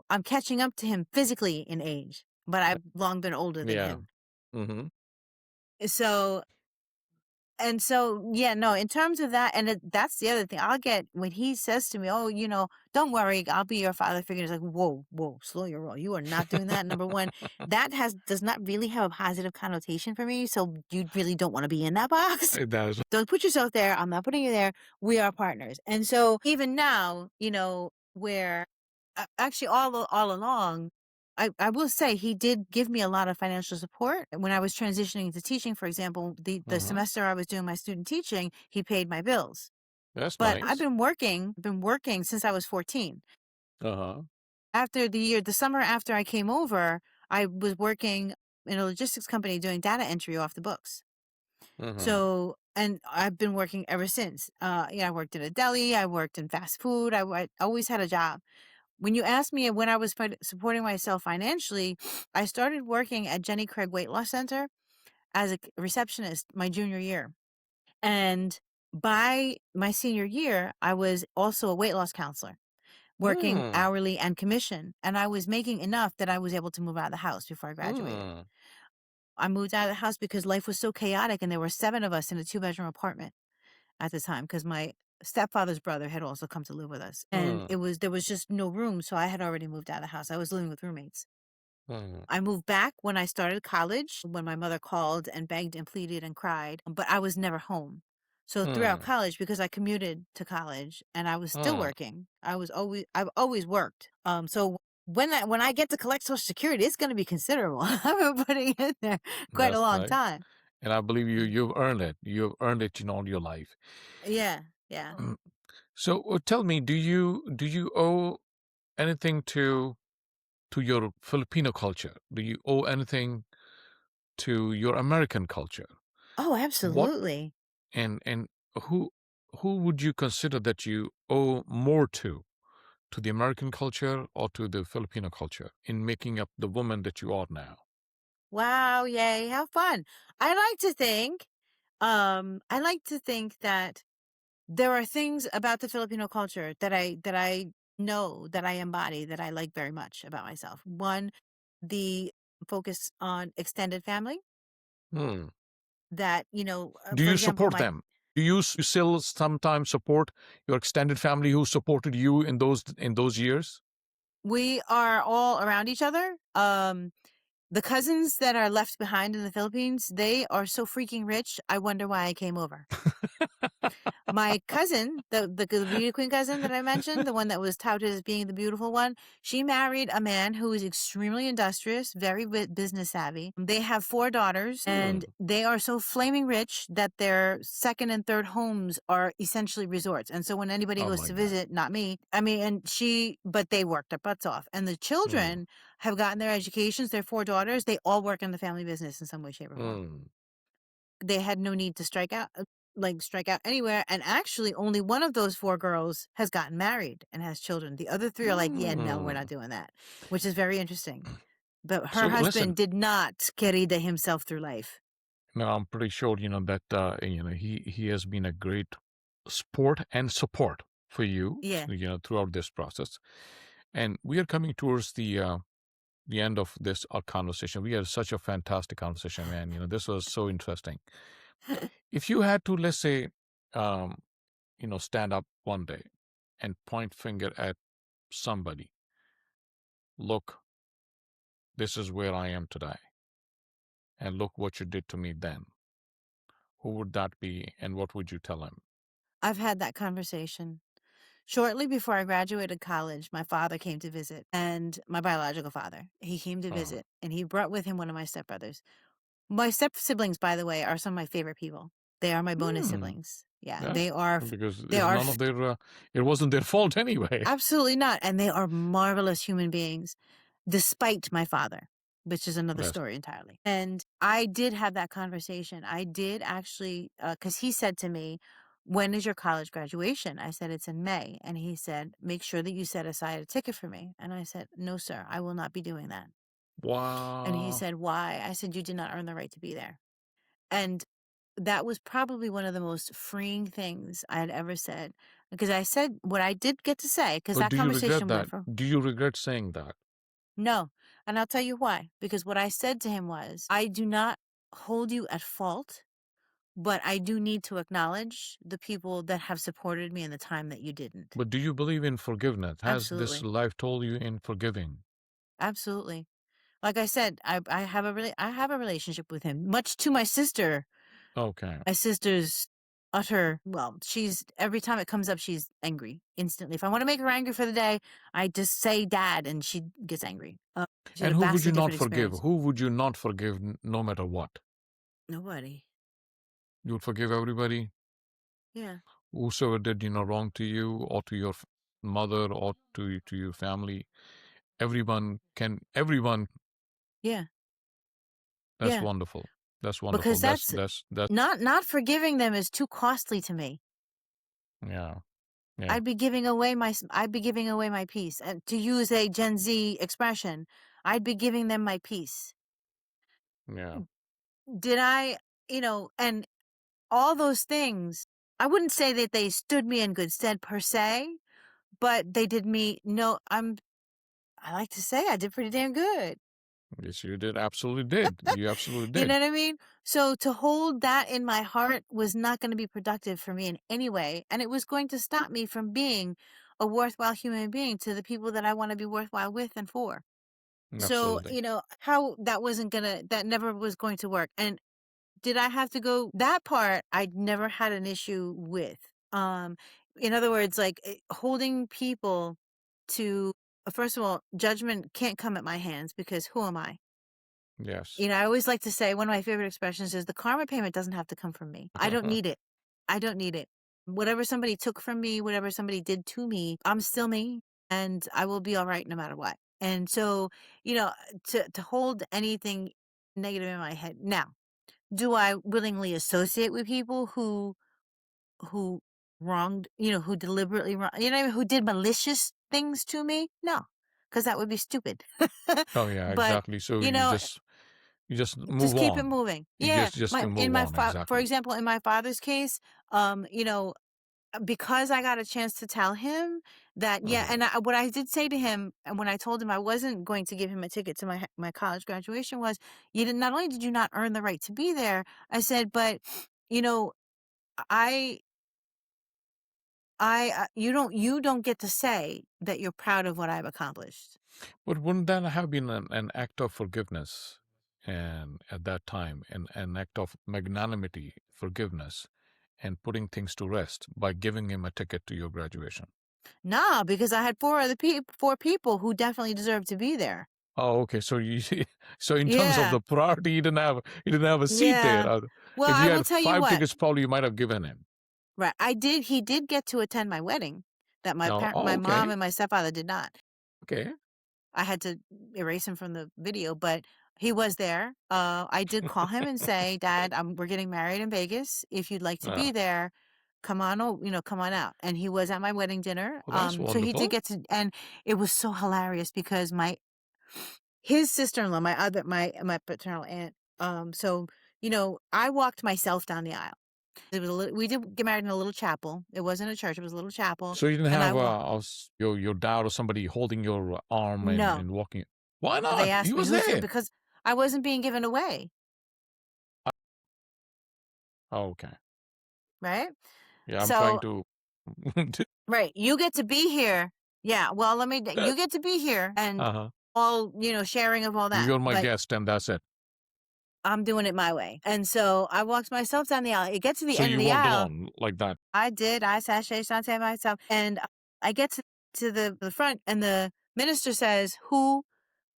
I'm catching up to him physically in age, but I've long been older than Yeah. him. Hmm. So yeah, no, in terms of that, and that's the other thing. I'll get when he says to me, "Oh, don't worry, I'll be your father figure." It's like, whoa, whoa, slow your roll. You are not doing that. Number one, that does not really have a positive connotation for me. So you really don't want to be in that box. It does. Don't put yourself there. I'm not putting you there. We are partners. And so even now, where actually all along. I will say he did give me a lot of financial support when I was transitioning to teaching. For example, the Mm-hmm. semester I was doing my student teaching, he paid my bills. That's But I've nice. been working since I was 14. Uh-huh. After the summer after I came over, I was working in a logistics company doing data entry off the books. Mm-hmm. So, and I've been working ever since. I worked in a deli, I worked in fast food, I always had a job. When you ask me when I was supporting myself financially, I started working at Jenny Craig Weight Loss Center as a receptionist my junior year. And by my senior year, I was also a weight loss counselor, working Mm. hourly and commission. And I was making enough that I was able to move out of the house before I graduated. Mm. I moved out of the house because life was so chaotic and there were 7 of us in a 2-bedroom apartment at the time because my stepfather's brother had also come to live with us. And Mm. there was just no room, so I had already moved out of the house. I was living with roommates. Mm. I moved back when I started college, when my mother called and begged and pleaded and cried, but I was never home. So throughout Mm. college, because I commuted to college and I was still Mm. working, I've always worked. So when I get to collect Social Security, it's going to be considerable. I've been putting in there quite a That's long nice. time. And I believe Mm. you've earned it. You've earned it, all your life. Yeah, yeah. So tell me, do you owe anything to your Filipino culture? Do you owe anything to your American culture? Oh, What absolutely. and who who would you consider that you owe more to the American culture or to the Filipino culture in making up the woman that you are now? Wow, yay, how fun. I like to think, I like to think that there are things about the Filipino culture that I know that I embody that I like very much about myself. One, the focus on extended family Hmm. that, Do for you example, support them? Do you still sometimes support your extended family who supported you in those years? we are all around each other. The cousins that are left behind in the Philippines, they are so freaking rich. I wonder why I came over. My cousin, the beauty queen cousin that I mentioned, the one that was touted as being the beautiful one, she married a man who is extremely industrious, very business savvy. They have 4 daughters, and Hmm. they are so flaming rich that their second and third homes are essentially resorts. And so when anybody Oh goes my to God. visit, not me, I mean, but they worked their butts off. And the Hmm. children have gotten their educations. Their 4 daughters, they all work in the family business in some way, shape, or form. Hmm. They had no need to strike out anywhere, and actually only one of those 4 girls has gotten married and has children. The other 3 are like, "Yeah, no, we're not Hmm. doing that," which is very interesting. But her So husband listen, did not querida himself through life. now I'm pretty sure that he has been a great sport and support for you, Yeah. throughout this process. And we are coming towards the end of this conversation. We had such a fantastic conversation, man. This was so interesting. If you had to, let's say, um, stand up one day and point finger at somebody, look, this is where I am today, and look what you did to me then. Who would that be, and what would you tell him? I've had that conversation. Shortly before I graduated college, my father came to visit, and my biological father. He came to Uh, visit, and he brought with him one of my stepbrothers. My step siblings, by the way, are some of my favorite people. They are my bonus hmm, siblings. Yeah, yeah, because they it's are none of their, it wasn't their fault anyway. absolutely not, and they are marvelous human beings, despite my father, which is another Yes. story entirely. And I did have that conversation. I did actually, because he said to me, "When is your college graduation?" I said, "It's in May," and he said, "Make sure that you set aside a ticket for me." And I said, "No, sir, I will not be doing that." And he Wow. said, "Why?" I said, "You did not earn the right to be there." And that was probably one of the most freeing things I had ever said, because I said what I did get to say, because But that do you regret conversation went that? from Do you regret saying that? no. And I'll tell you why. Because what I said to him was, I do not hold you at fault, but I do need to acknowledge the people that have supported me in the time that you didn't. But do you believe in forgiveness? Has this Absolutely. life told you in forgiving? Absolutely. Like I said, I have a relationship with him, much to my sister. Okay. My sister's she's every time it comes up, she's angry instantly. If I want to make her angry for the day, I just say dad and she gets angry. She had And a who would vastly you not different forgive? experience. Who would you not forgive no matter what? Nobody. You would forgive everybody, Yeah. whosoever did, wrong to you or to your mother or to your family. Everyone. Yeah. That's Yeah. wonderful. That's wonderful. Because That's that's that's that's not forgiving them is too costly to me. yeah, yeah, I'd be giving away my peace. And to use a Gen Z expression, I'd be giving them my peace. yeah. Did I, and all those things, I wouldn't say that they stood me in good stead per se, but they did me no, I like to say I did pretty damn good. Yes, you did. Absolutely did. You absolutely You know did. what I mean? So to hold that in my heart was not going to be productive for me in any way. And it was going to stop me from being a worthwhile human being to the people that I want to be worthwhile with and for. So, Absolutely. how that never was going to work. And did I have to go that part? I never had an issue with. In other words, like holding people to, first of all, judgment can't come at my hands because who am I? Yes. I always like to say one of my favorite expressions is the karma payment doesn't have to come from me. I don't need it. I don't need it. Whatever somebody took from me, whatever somebody did to me, I'm still me and I will be all right no matter what. And so, you know, to hold anything negative in my head. Now, do I willingly associate with people who wronged, who deliberately wrong, who did malicious things to me? No, because that would be stupid. Oh yeah, But, exactly. So you you know, just just move keep it on. moving. You Yeah, just my can in move my on. for Exactly. example, in my father's case, because I got a chance to tell him that, yeah, Hmm. and what I did say to him, and when I told him I wasn't going to give him a ticket to my college graduation was, you did not only did you not earn the right to be there, I said, but you know, I you don't get to say that you're proud of what I've accomplished. But wouldn't that have been an act of forgiveness, and at that time, an act of magnanimity, forgiveness, and putting things to rest by giving him a ticket to your graduation? Nah, because I had four people who definitely deserved to be there. Oh, okay. So you so in terms of Yeah. the priority, you didn't have a seat there. Yeah. Well, If I you will had tell you five what. tickets, probably you might have given him. Right. He did get to attend my wedding that No. Oh, my mom okay. and my stepfather did not. Okay. I had to erase him from the video, but he was there. I did call him and say, "Dad, we're getting married in Vegas. If you'd like to Uh, be there, come on, come on out." And he was at my wedding dinner. well, that's So he did wonderful. get to, and it was so hilarious because his sister-in-law, my paternal aunt. So I walked myself down the aisle. It was we did get married in a little chapel. It wasn't a church. It was a little chapel, So you didn't and I have walked. your dad or somebody holding your arm No, and walking. Why they not? He asked me was who's there. because I wasn't being given away, Oh, okay. right? Yeah, I'm trying So, to. right, you get to be here. Yeah, well, you get to be here and Uh-huh. all, sharing of all that, You're my but guest, and that's it. I'm doing it my way. And so I walked myself down the aisle. It gets to the So end of you the walked aisle. alone like that. I did. I sashay sante myself. And I get to the front, and the minister says, "Who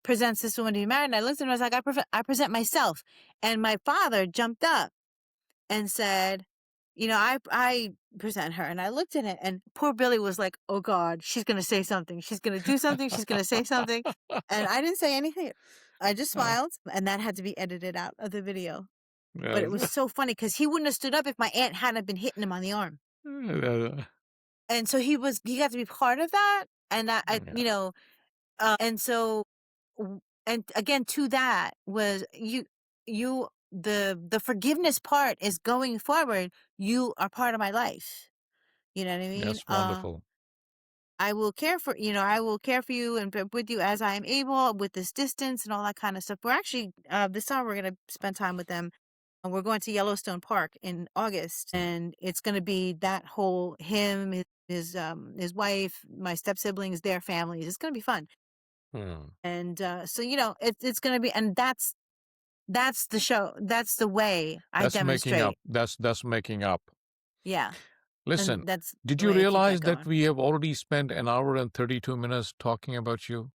presents this woman to be married?" And I looked at him and I was like, I present myself. And my father jumped up and said, I present her. And I looked at it, and poor Billy was like, "Oh God, she's going to say something. She's going to do something. She's going to say something." And I didn't say anything. I just Uh, smiled, and that had to be edited out of the video. But it was yes. so funny because he wouldn't have stood up if my aunt hadn't been hitting him on the arm. And so he got to be part of that. And Yeah. and so, and again, to that was the forgiveness part is going forward. You are part of my life. You know what I mean? That's wonderful. I will care for you and be with you as I am able with this distance and all that kind of stuff. We're actually, this summer, we're going to spend time with them. And we're going to Yellowstone Park in August, and it's going to be that whole him, his wife, my step siblings, their families. It's going to be fun. Hmm. And so it's going to be, and that's the show. That's the way I That's making up. demonstrate. That's making up. Yeah, Listen, and that's did the you way I keep that realize that going. we have already spent an hour and 32 minutes talking about you?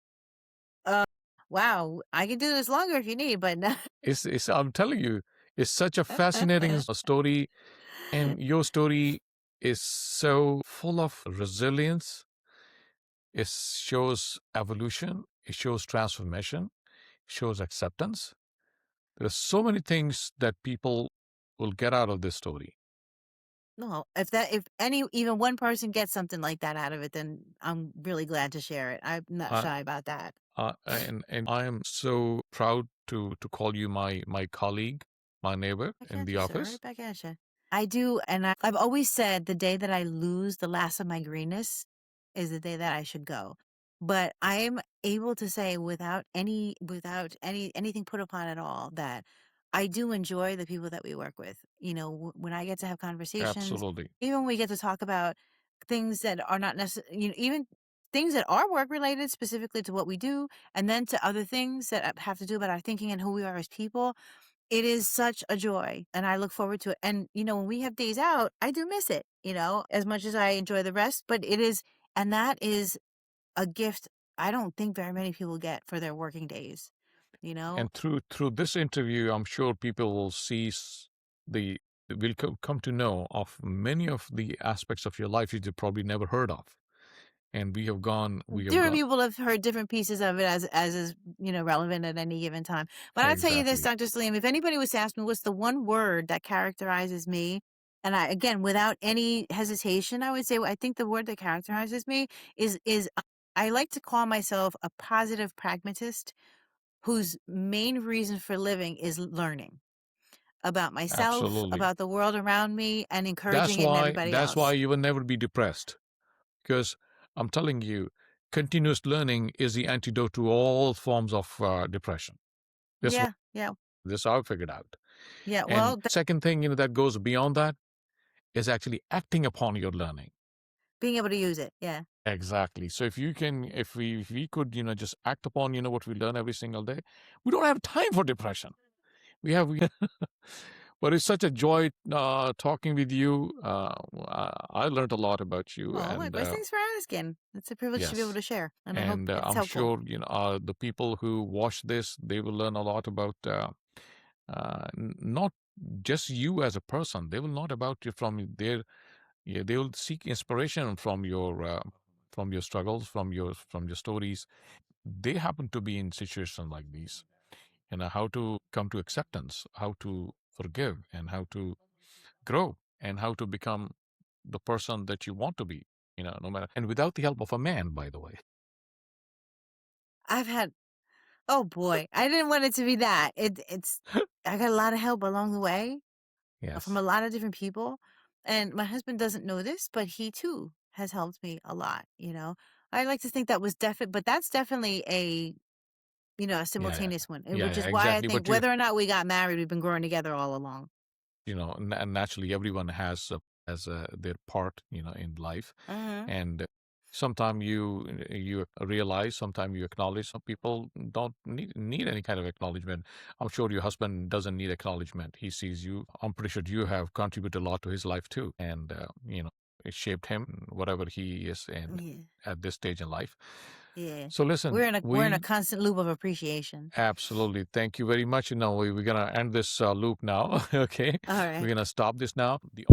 Wow, I can do this longer if you need, but no. It's I'm telling you, it's such a fascinating story, and your story is so full of resilience. It shows evolution, it shows transformation, it shows acceptance. There are so many things that people will get out of this story. No, if any even one person gets something like that out of it, then I'm really glad to share it. I'm not Uh, shy about that. and I am so proud to call you my colleague, my neighbor Back in at the you, sir. office. Right back at you. I do, and I've always said the day that I lose the last of my greenness is the day that I should go. But I am able to say without anything put upon at all that I do enjoy the people that we work with. You know, when I get to have conversations, Absolutely. even when we get to talk about things that are not necessarily, even things that are work related specifically to what we do, and then to other things that have to do about our thinking and who we are as people, it is such a joy, and I look forward to it, and, when we have days out, I do miss it, as much as I enjoy the rest, but it is and that is a gift I don't think very many people get for their working days, you know? And through this interview, I'm sure people will see the will come to know of many of the aspects of your life that you probably never heard of. And we have Different gone people have heard different pieces of it as is, relevant at any given time. But I'll tell you this, exactly. Dr. Salim, if anybody was to ask me what's the one word that characterizes me, and I again without any hesitation, I would say I think the word that characterizes me is I like to call myself a positive pragmatist whose main reason for living is learning about myself, Absolutely. about the world around me, and That's encouraging it in why everybody that's why else. you will never be depressed, because I'm telling you, continuous learning is the antidote to all forms of depression. This Yeah, yeah, this I figured out. yeah. And Well, second thing, that goes beyond that is actually acting upon your learning. being able to use it. Yeah. Exactly. So if we could, just act upon, what we learn every single day, we don't have time for depression. We but it's such a joy talking with you. I learned a lot about you, Oh, and likewise. Thanks for asking. It's a privilege to be able yes, to share, and I hope and it's I'm helpful. sure the people who watch this, they will learn a lot about not just you as a person. They will learn about you from their yeah. They will seek inspiration from your struggles, from your stories. They happen to be in situations like these, how to come to acceptance, how to forgive, and how to grow, and how to become the person that you want to be, no matter, and without the help of a man, by the way. I've had, oh boy, I didn't want it to be that. I got a lot of help along the way from a Yes. lot of different people. And my husband doesn't know this, but he too has helped me a lot. I like to think that was definite, but that's definitely a Yeah, yeah, simultaneous one, yeah, which yeah, is why I exactly. think But you whether or not we got married, we've been growing together all along. and naturally everyone has their part, in life, Hmm. and sometimes you realize, sometimes you acknowledge. Some people don't need any kind of acknowledgement. I'm sure your husband doesn't need acknowledgement. He sees you. I'm pretty sure you have contributed a lot to his life too, and it shaped him, whatever he is in Yeah. at this stage in life. Yeah. So listen, We're in a constant loop of appreciation. absolutely, thank you very much. We're gonna end this loop now. Okay, All we're right. gonna stop this now. The